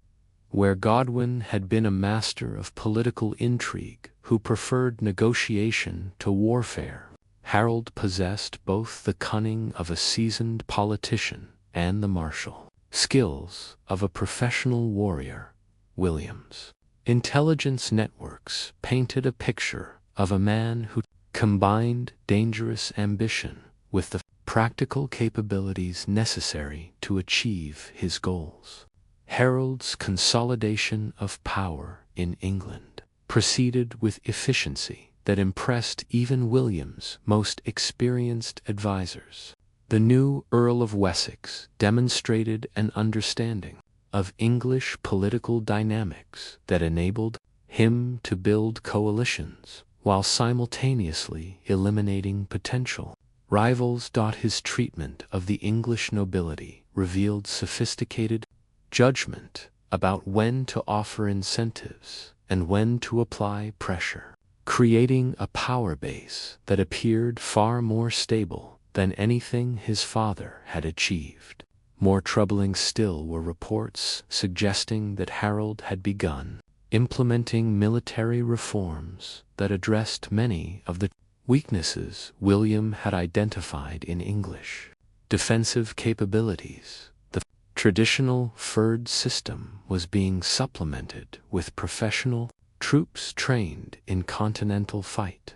Where Godwin had been a master of political intrigue who preferred negotiation to warfare, Harold possessed both the cunning of a seasoned politician and the martial skills of a professional warrior. William's intelligence networks painted a picture of a man who combined dangerous ambition with the practical capabilities necessary to achieve his goals. Harold's consolidation of power in England proceeded with efficiency that impressed even William's most experienced advisors. The new Earl of Wessex demonstrated an understanding of English political dynamics that enabled him to build coalitions while simultaneously eliminating potential rivals. His treatment of the English nobility revealed sophisticated judgment about when to offer incentives and when to apply pressure, creating a power base that appeared far more stable than anything his father had achieved. More troubling still were reports suggesting that Harold had begun implementing military reforms that addressed many of the weaknesses William had identified in English defensive capabilities. The traditional fyrd system was being supplemented with professional troops trained in continental fight.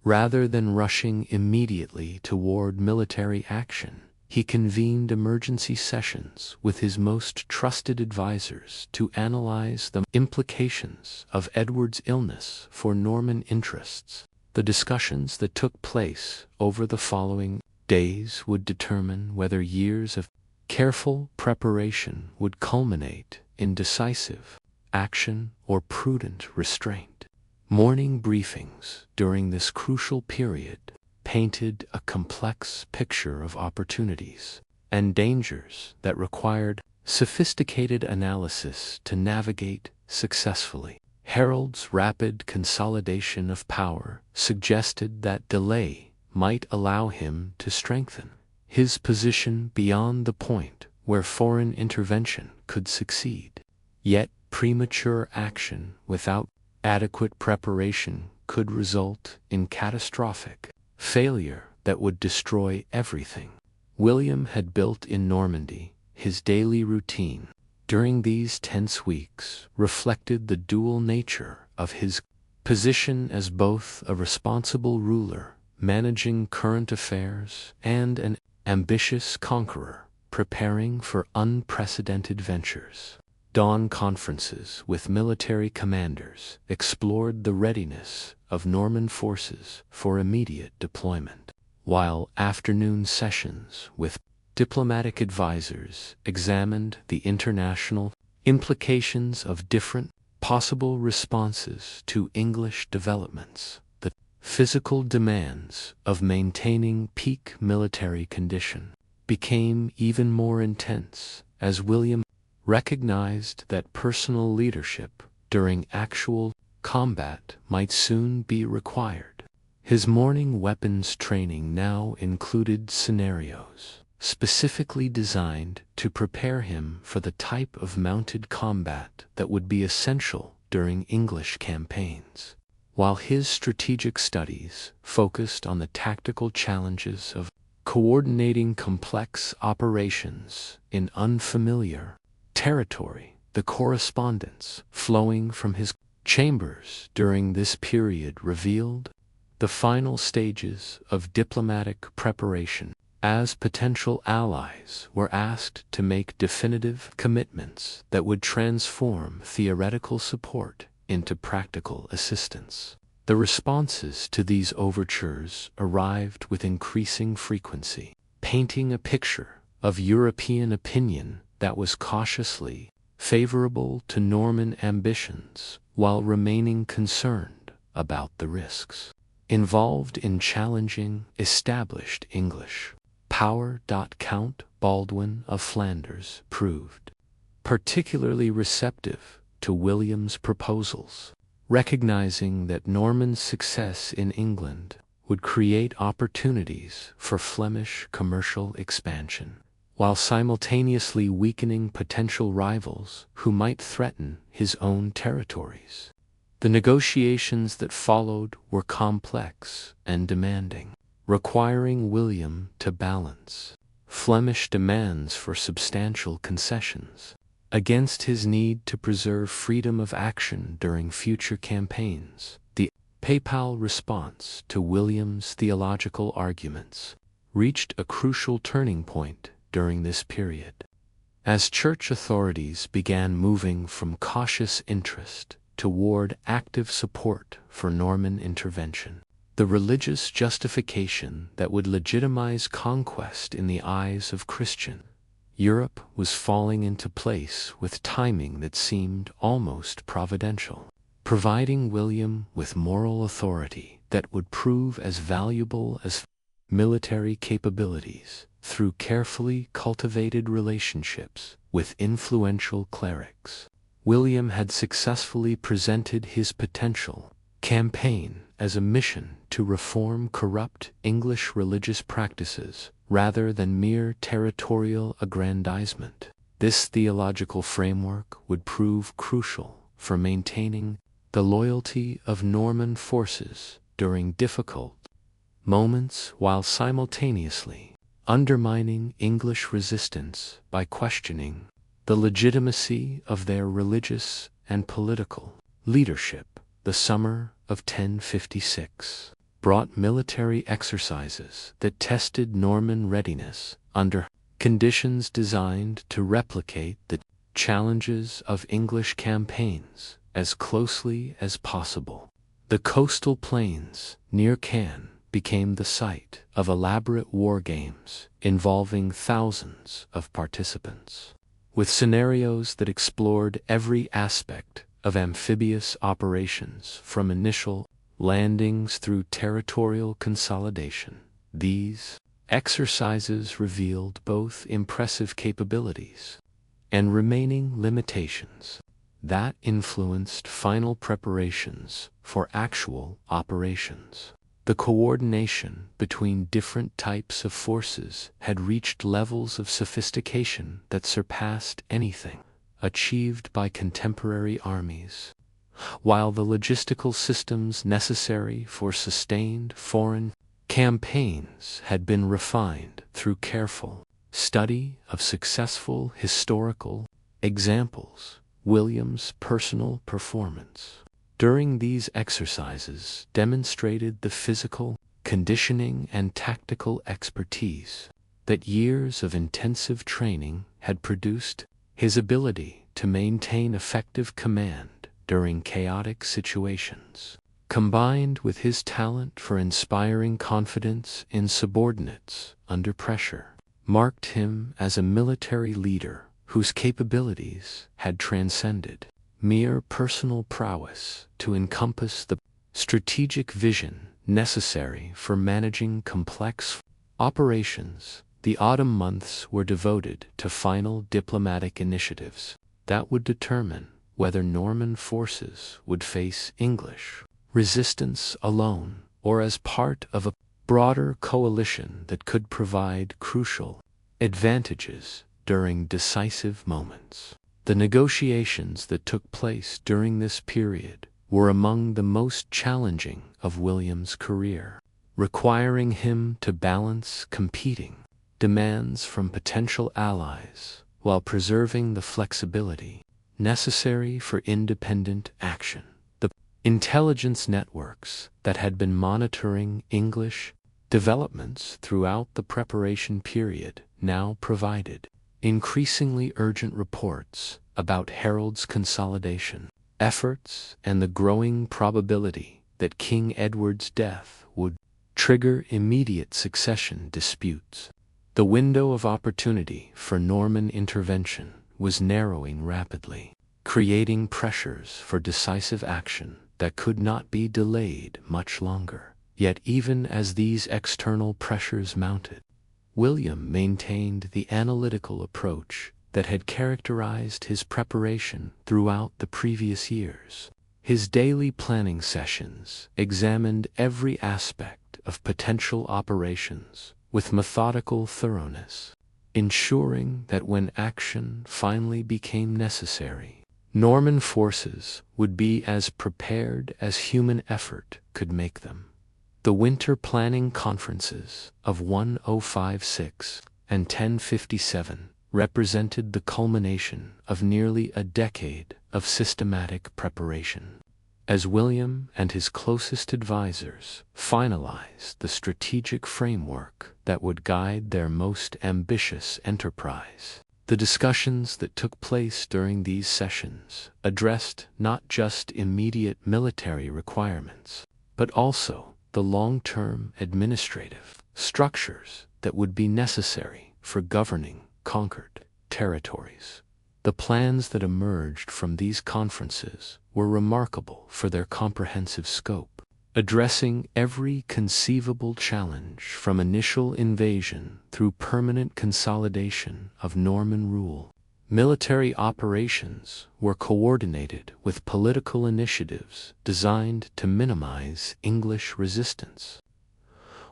Rather than rushing immediately toward military action, he convened emergency sessions with his most trusted advisors to analyze the implications of Edward's illness for Norman interests. The discussions that took place over the following days would determine whether years of careful preparation would culminate in decisive action or prudent restraint. Morning briefings during this crucial period painted a complex picture of opportunities and dangers that required sophisticated analysis to navigate successfully. Harold's rapid consolidation of power suggested that delay might allow him to strengthen his position beyond the point where foreign intervention could succeed. Yet premature action without adequate preparation could result in catastrophic failure that would destroy everything William had built in Normandy. His daily routine during these tense weeks reflected the dual nature of his position as both a responsible ruler managing current affairs and an ambitious conqueror preparing for unprecedented ventures. Dawn conferences with military commanders explored the readiness of Norman forces for immediate deployment, while afternoon sessions with diplomatic advisors examined the international implications of different possible responses to English developments. The physical demands of maintaining peak military condition became even more intense as William recognized that personal leadership during actual combat might soon be required. His morning weapons training now included scenarios specifically designed to prepare him for the type of mounted combat that would be essential during English campaigns, while his strategic studies focused on the tactical challenges of coordinating complex operations in unfamiliar territory. The correspondence flowing from his chambers during this period revealed the final stages of diplomatic preparation, as potential allies were asked to make definitive commitments that would transform theoretical support into practical assistance. The responses to these overtures arrived with increasing frequency, painting a picture of European opinion that was cautiously favorable to Norman ambitions while remaining concerned about the risks involved in challenging established English power. Count Baldwin of Flanders proved particularly receptive to William's proposals, recognizing that Norman's success in England would create opportunities for Flemish commercial expansion, while simultaneously weakening potential rivals who might threaten his own territories. The negotiations that followed were complex and demanding, requiring William to balance Flemish demands for substantial concessions against his need to preserve freedom of action during future campaigns. The papal response to William's theological arguments reached a crucial turning point during this period, as church authorities began moving from cautious interest toward active support for Norman intervention. The religious justification that would legitimize conquest in the eyes of Christian Europe was falling into place with timing that seemed almost providential, providing William with moral authority that would prove as valuable as military capabilities through carefully cultivated relationships with influential clerics. William had successfully presented his potential campaign as a mission to reform corrupt English religious practices rather than mere territorial aggrandizement. This theological framework would prove crucial for maintaining the loyalty of Norman forces during difficult moments while simultaneously undermining English resistance by questioning the legitimacy of their religious and political leadership. The summer of 1056 brought military exercises that tested Norman readiness under conditions designed to replicate the challenges of English campaigns as closely as possible. The coastal plains near Caen became the site of elaborate war games involving thousands of participants, with scenarios that explored every aspect of amphibious operations from initial landings through territorial consolidation. These exercises revealed both impressive capabilities and remaining limitations that influenced final preparations for actual operations. The coordination between different types of forces had reached levels of sophistication that surpassed anything achieved by contemporary armies, while the logistical systems necessary for sustained foreign campaigns had been refined through careful study of successful historical examples. William's personal performance during these exercises demonstrated the physical conditioning and tactical expertise that years of intensive training had produced. His ability to maintain effective command during chaotic situations, combined with his talent for inspiring confidence in subordinates under pressure, marked him as a military leader whose capabilities had transcended mere personal prowess to encompass the strategic vision necessary for managing complex operations. The autumn months were devoted to final diplomatic initiatives that would determine whether Norman forces would face English resistance alone or as part of a broader coalition that could provide crucial advantages during decisive moments. The negotiations that took place during this period were among the most challenging of William's career, requiring him to balance competing demands from potential allies while preserving the flexibility necessary for independent action. The intelligence networks that had been monitoring English developments throughout the preparation period now provided increasingly urgent reports about Harold's consolidation efforts and the growing probability that King Edward's death would trigger immediate succession disputes. The window of opportunity for Norman intervention was narrowing rapidly, creating pressures for decisive action that could not be delayed much longer. Yet even as these external pressures mounted, William maintained the analytical approach that had characterized his preparation throughout the previous years. His daily planning sessions examined every aspect of potential operations with methodical thoroughness, ensuring that when action finally became necessary, Norman forces would be as prepared as human effort could make them. The winter planning conferences of 1056 and 1057 represented the culmination of nearly a decade of systematic preparation. As William and his closest advisors finalized the strategic framework that would guide their most ambitious enterprise, the discussions that took place during these sessions addressed not just immediate military requirements, but also the long-term administrative structures that would be necessary for governing conquered territories. The plans that emerged from these conferences were remarkable for their comprehensive scope, addressing every conceivable challenge from initial invasion through permanent consolidation of Norman rule. Military operations were coordinated with political initiatives designed to minimize English resistance,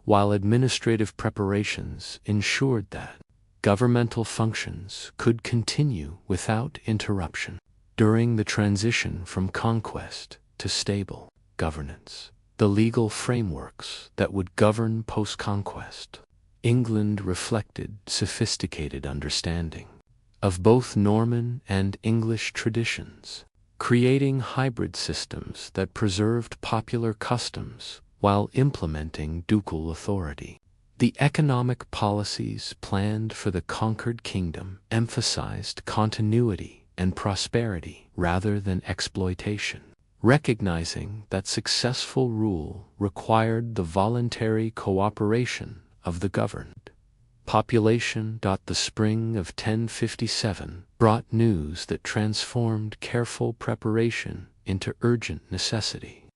while administrative preparations ensured that governmental functions could continue without interruption. During the transition from conquest to stable governance, the legal frameworks that would govern post-conquest England reflected sophisticated understanding of both Norman and English traditions, creating hybrid systems that preserved popular customs while implementing ducal authority. The economic policies planned for the conquered kingdom emphasized continuity and prosperity rather than exploitation, recognizing that successful rule required the voluntary cooperation of the governed. Population. The spring of 1057 brought news that transformed careful preparation into urgent necessity.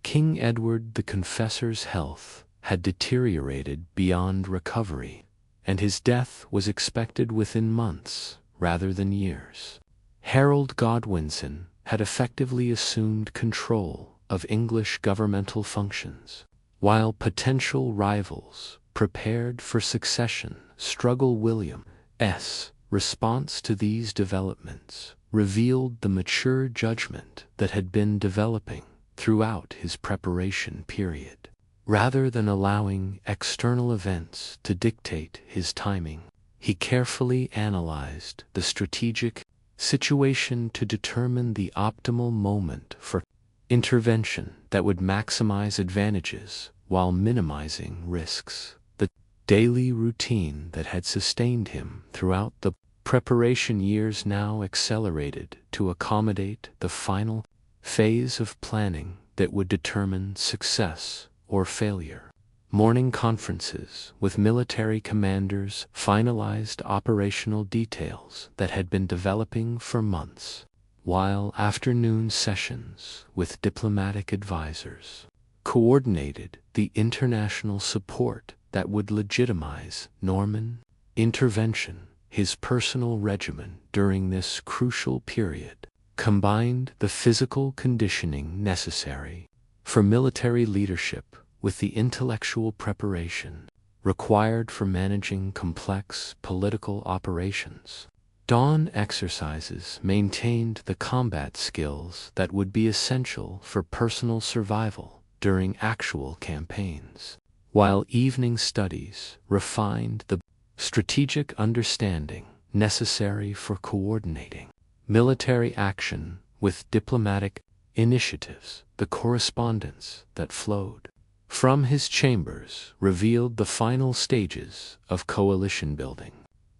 King Edward the Confessor's health had deteriorated beyond recovery, and his death was expected within months rather than years. Harold Godwinson had effectively assumed control of English governmental functions, while potential rivals prepared for succession struggle. William's response to these developments revealed the mature judgment that had been developing throughout his preparation period. Rather than allowing external events to dictate his timing, he carefully analyzed the strategic situation to determine the optimal moment for intervention that would maximize advantages while minimizing risks. The daily routine that had sustained him throughout the preparation years now accelerated to accommodate the final phase of planning that would determine success or failure. Morning conferences with military commanders finalized operational details that had been developing for months, while afternoon sessions with diplomatic advisors coordinated the international support that would legitimize Norman intervention. His personal regimen during this crucial period combined the physical conditioning necessary for military leadership with the intellectual preparation required for managing complex political operations. Dawn exercises maintained the combat skills that would be essential for personal survival during actual campaigns, while evening studies refined the strategic understanding necessary for coordinating military action with diplomatic initiatives. The correspondence that flowed from his chambers revealed the final stages of coalition building,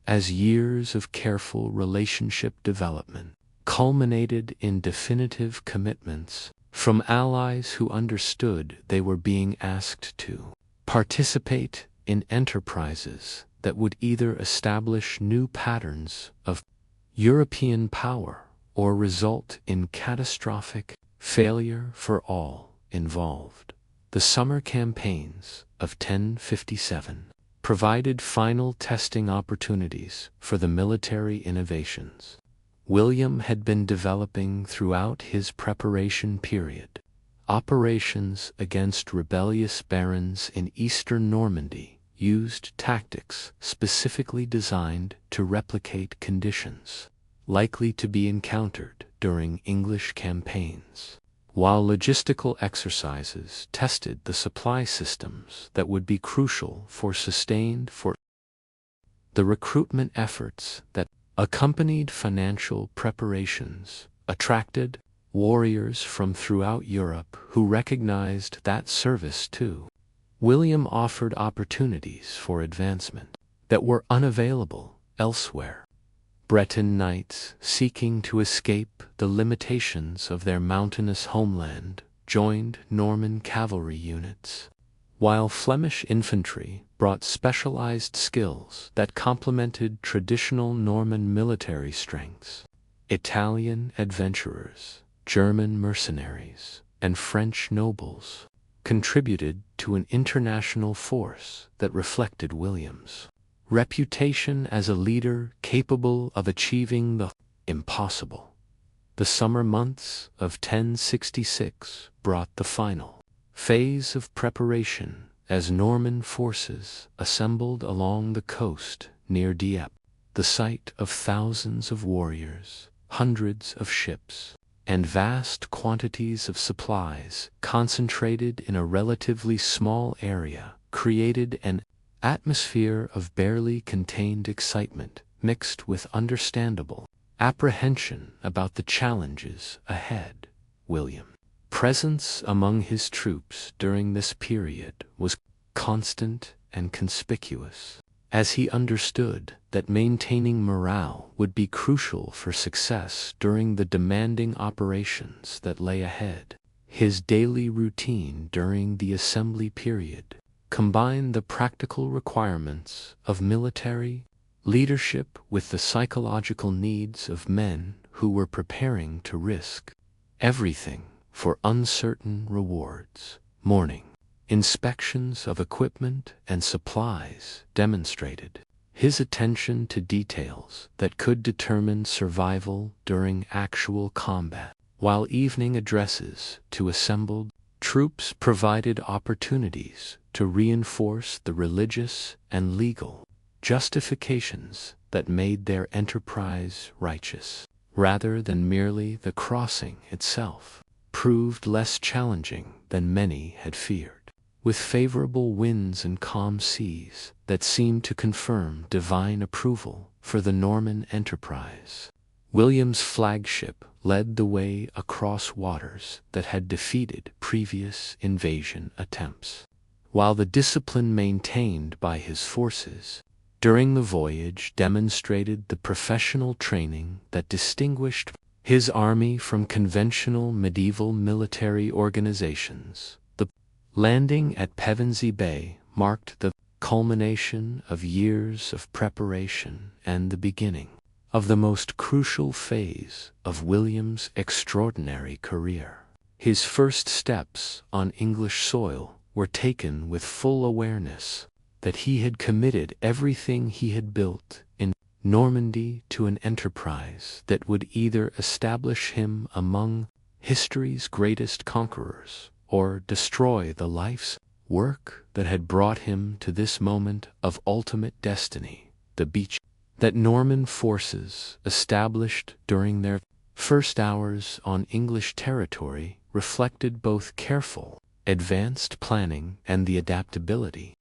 as years of careful relationship development culminated in definitive commitments from allies who understood they were being asked to participate in enterprises that would either establish new patterns of European power or result in catastrophic failure for all involved. The summer campaigns of 1057 provided final testing opportunities for the military innovations William had been developing throughout his preparation period. Operations against rebellious barons in eastern Normandy used tactics specifically designed to replicate conditions likely to be encountered during English campaigns, while logistical exercises tested the supply systems that would be crucial for the recruitment efforts that accompanied financial preparations attracted warriors from throughout Europe who recognized that service too. William offered opportunities for advancement that were unavailable elsewhere. Breton knights seeking to escape the limitations of their mountainous homeland joined Norman cavalry units, while Flemish infantry brought specialized skills that complemented traditional Norman military strengths. Italian adventurers, German mercenaries, and French nobles contributed to an international force that reflected William's reputation as a leader capable of achieving the impossible. The summer months of 1066 brought the final phase of preparation as Norman forces assembled along the coast near Dieppe, the site of thousands of warriors, hundreds of ships, and vast quantities of supplies concentrated in a relatively small area created an atmosphere of barely contained excitement mixed with understandable apprehension about the challenges ahead. William's presence among his troops during this period was constant and conspicuous, as he understood that maintaining morale would be crucial for success during the demanding operations that lay ahead. His daily routine during the assembly period combined the practical requirements of military leadership with the psychological needs of men who were preparing to risk everything for uncertain rewards. Morning inspections of equipment and supplies demonstrated his attention to details that could determine survival during actual combat, while evening addresses to assembled troops provided opportunities to reinforce the religious and legal justifications that made their enterprise righteous, rather than merely the crossing itself, proved less challenging than many had feared. With favorable winds and calm seas that seemed to confirm divine approval for the Norman enterprise, William's flagship led the way across waters that had defeated previous invasion attempts, while the discipline maintained by his forces during the voyage demonstrated the professional training that distinguished his army from conventional medieval military organizations. The landing at Pevensey Bay marked the culmination of years of preparation and the beginning of the most crucial phase of William's extraordinary career. His first steps on English soil were taken with full awareness that he had committed everything he had built in Normandy to an enterprise that would either establish him among history's greatest conquerors or destroy the life's work that had brought him to this moment of ultimate destiny. The beach that Norman forces established during their first hours on English territory reflected both careful, advanced planning and the adaptability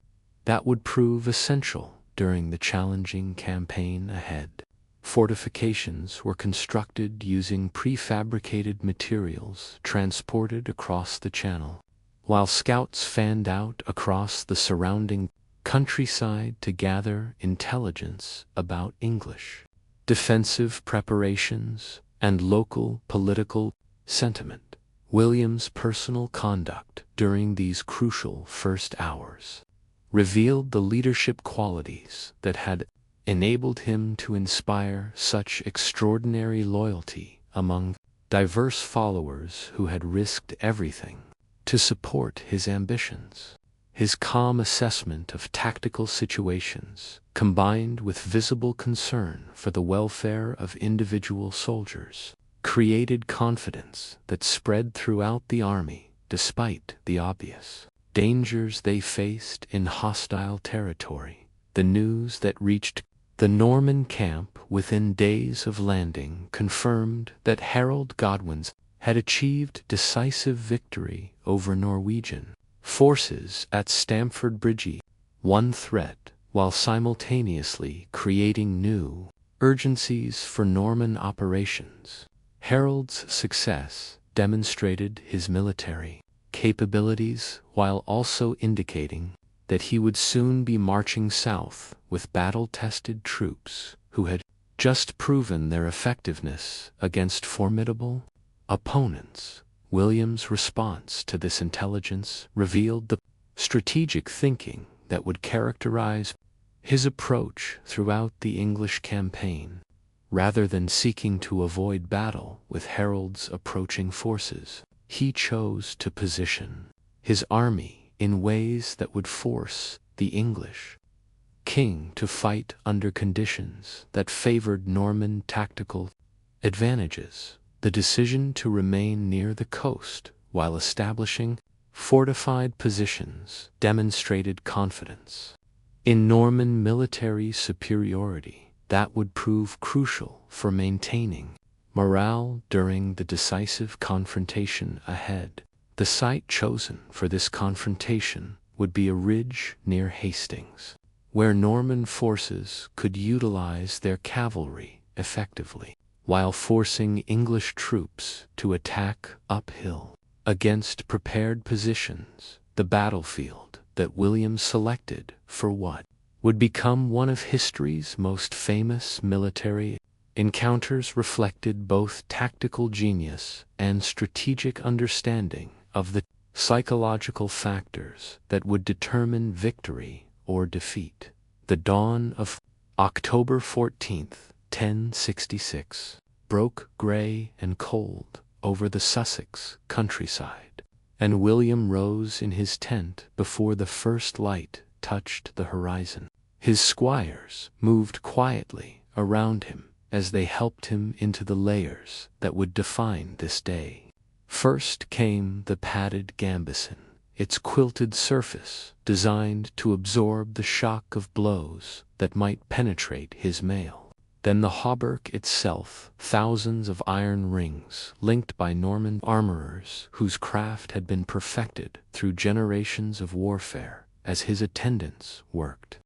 that would prove essential during the challenging campaign ahead. Fortifications were constructed using prefabricated materials transported across the channel, while scouts fanned out across the surrounding countryside to gather intelligence about English defensive preparations and local political sentiment. William's personal conduct during these crucial first hours revealed the leadership qualities that had enabled him to inspire such extraordinary loyalty among diverse followers who had risked everything to support his ambitions. His calm assessment of tactical situations, combined with visible concern for the welfare of individual soldiers, created confidence that spread throughout the army despite the obvious dangers they faced in hostile territory. The news that reached the Norman camp within days of landing confirmed that Harold Godwin's had achieved decisive victory over Norwegian forces at Stamford Bridge, one threat, while simultaneously creating new urgencies for Norman operations. Harold's success demonstrated his military capabilities while also indicating that he would soon be marching south with battle-tested troops who had just proven their effectiveness against formidable opponents. William's response to this intelligence revealed the strategic thinking that would characterize his approach throughout the English campaign. Rather than seeking to avoid battle with Harold's approaching forces, he chose to position his army in ways that would force the English king to fight under conditions that favored Norman tactical advantages. The decision to remain near the coast while establishing fortified positions demonstrated confidence in Norman military superiority that would prove crucial for maintaining morale during the decisive confrontation ahead. The site chosen for this confrontation would be a ridge near Hastings, where Norman forces could utilize their cavalry effectively, while forcing English troops to attack uphill against prepared positions. The battlefield that William selected for what would become one of history's most famous military encounters reflected both tactical genius and strategic understanding of the psychological factors that would determine victory or defeat. The dawn of October 14th, 1066, broke gray and cold over the Sussex countryside, and William rose in his tent before the first light touched the horizon. His squires moved quietly around him as they helped him into the layers that would define this day. First came the padded gambeson, its quilted surface designed to absorb the shock of blows that might penetrate his mail. Then the hauberk itself, thousands of iron rings linked by Norman armorers whose craft had been perfected through generations of warfare as his attendants worked.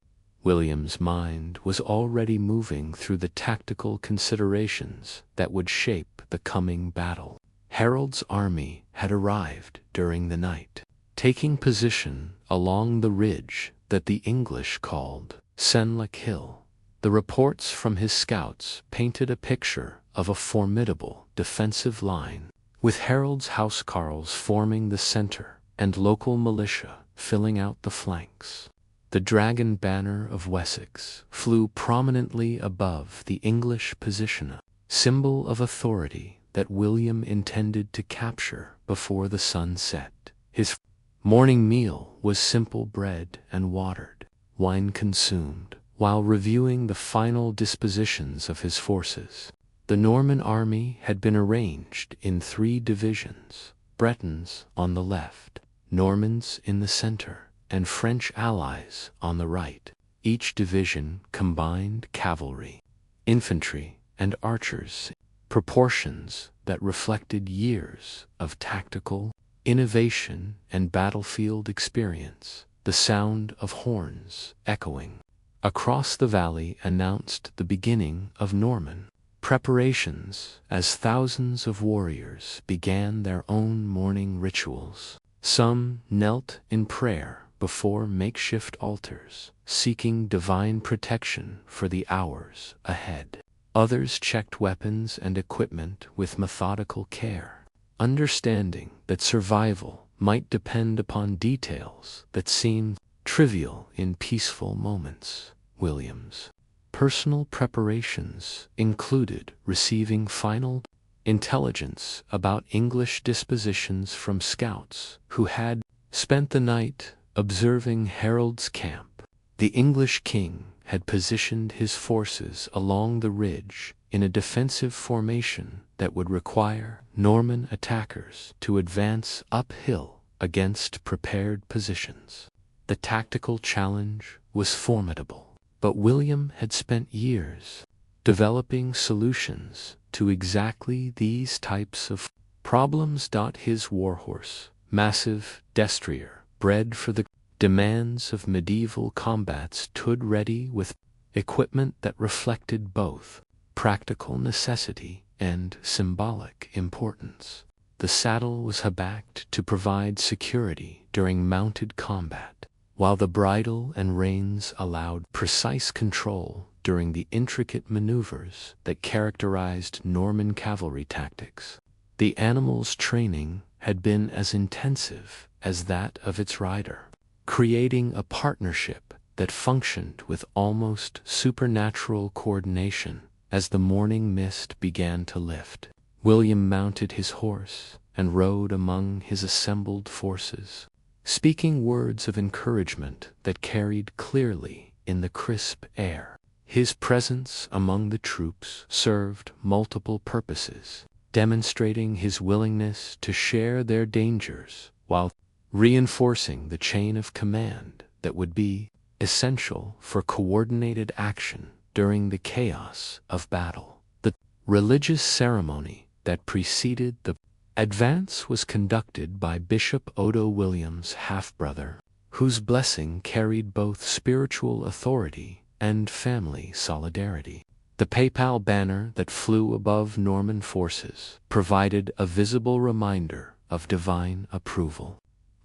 William's mind was already moving through the tactical considerations that would shape the coming battle. Harold's army had arrived during the night, taking position along the ridge that the English called Senlac Hill. The reports from his scouts painted a picture of a formidable defensive line, with Harold's housecarls forming the center and local militia filling out the flanks. The dragon banner of Wessex flew prominently above the English position, a symbol of authority that William intended to capture before the sun set. His morning meal was simple bread and watered wine consumed while reviewing the final dispositions of his forces. The Norman army had been arranged in 3 divisions, Bretons on the left, Normans in the center, and French allies on the right. Each division combined cavalry, infantry, and archers, proportions that reflected years of tactical innovation and battlefield experience. The sound of horns echoing across the valley announced the beginning of Norman preparations as thousands of warriors began their own morning rituals. Some knelt in prayer before makeshift altars, seeking divine protection for the hours ahead. Others checked weapons and equipment with methodical care, understanding that survival might depend upon details that seemed trivial in peaceful moments. William's personal preparations included receiving final intelligence about English dispositions from scouts who had spent the night observing Harold's camp. The English king had positioned his forces along the ridge in a defensive formation that would require Norman attackers to advance uphill against prepared positions. The tactical challenge was formidable, but William had spent years developing solutions to exactly these types of problems. His warhorse, massive destrier, bred for the demands of medieval combat, stood ready with equipment that reflected both practical necessity and symbolic importance. The saddle was hacked to provide security during mounted combat, while the bridle and reins allowed precise control during the intricate maneuvers that characterized Norman cavalry tactics. The animal's training had been as intensive as that of its rider, creating a partnership that functioned with almost supernatural coordination. As the morning mist began to lift, William mounted his horse and rode among his assembled forces, speaking words of encouragement that carried clearly in the crisp air. His presence among the troops served multiple purposes, demonstrating his willingness to share their dangers while reinforcing the chain of command that would be essential for coordinated action during the chaos of battle. The religious ceremony that preceded the advance was conducted by Bishop Odo Williams' half-brother, whose blessing carried both spiritual authority and family solidarity. The papal banner that flew above Norman forces provided a visible reminder of divine approval,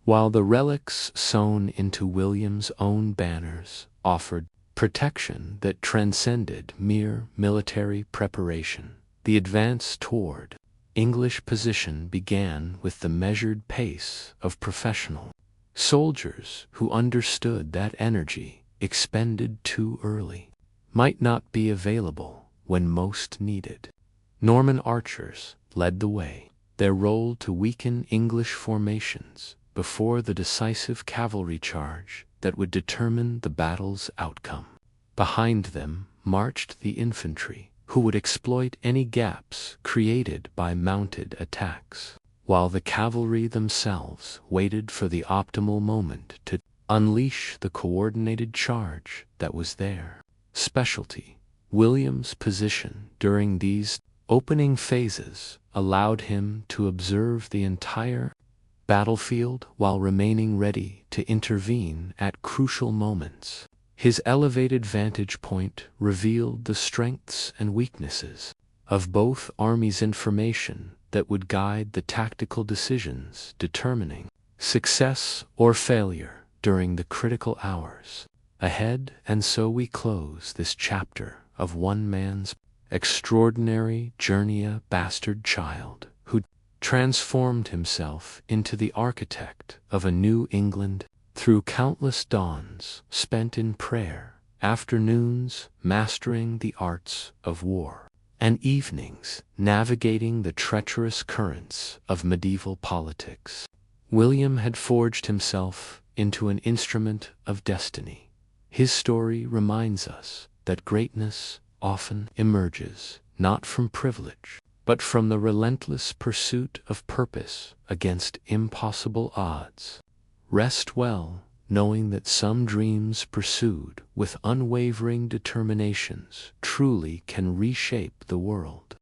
while the relics sewn into William's own banners offered protection that transcended mere military preparation. The advance toward English position began with the measured pace of professional soldiers who understood that energy expended too early might not be available when most needed. Norman archers led the way, their role to weaken English formations before the decisive cavalry charge that would determine the battle's outcome. Behind them marched the infantry, who would exploit any gaps created by mounted attacks, while the cavalry themselves waited for the optimal moment to unleash the coordinated charge that was their specialty. William's position during these opening phases allowed him to observe the entire battlefield while remaining ready to intervene at crucial moments. His elevated vantage point revealed the strengths and weaknesses of both armies, information that would guide the tactical decisions determining success or failure during the critical hours ahead. And so we close this chapter of one man's extraordinary journey, a bastard child who transformed himself into the architect of a New England through countless dawns spent in prayer, afternoons mastering the arts of war, and evenings navigating the treacherous currents of medieval politics. William had forged himself into an instrument of destiny. His story reminds us that greatness often emerges not from privilege, but from the relentless pursuit of purpose against impossible odds. Rest well, knowing that some dreams pursued with unwavering determinations truly can reshape the world.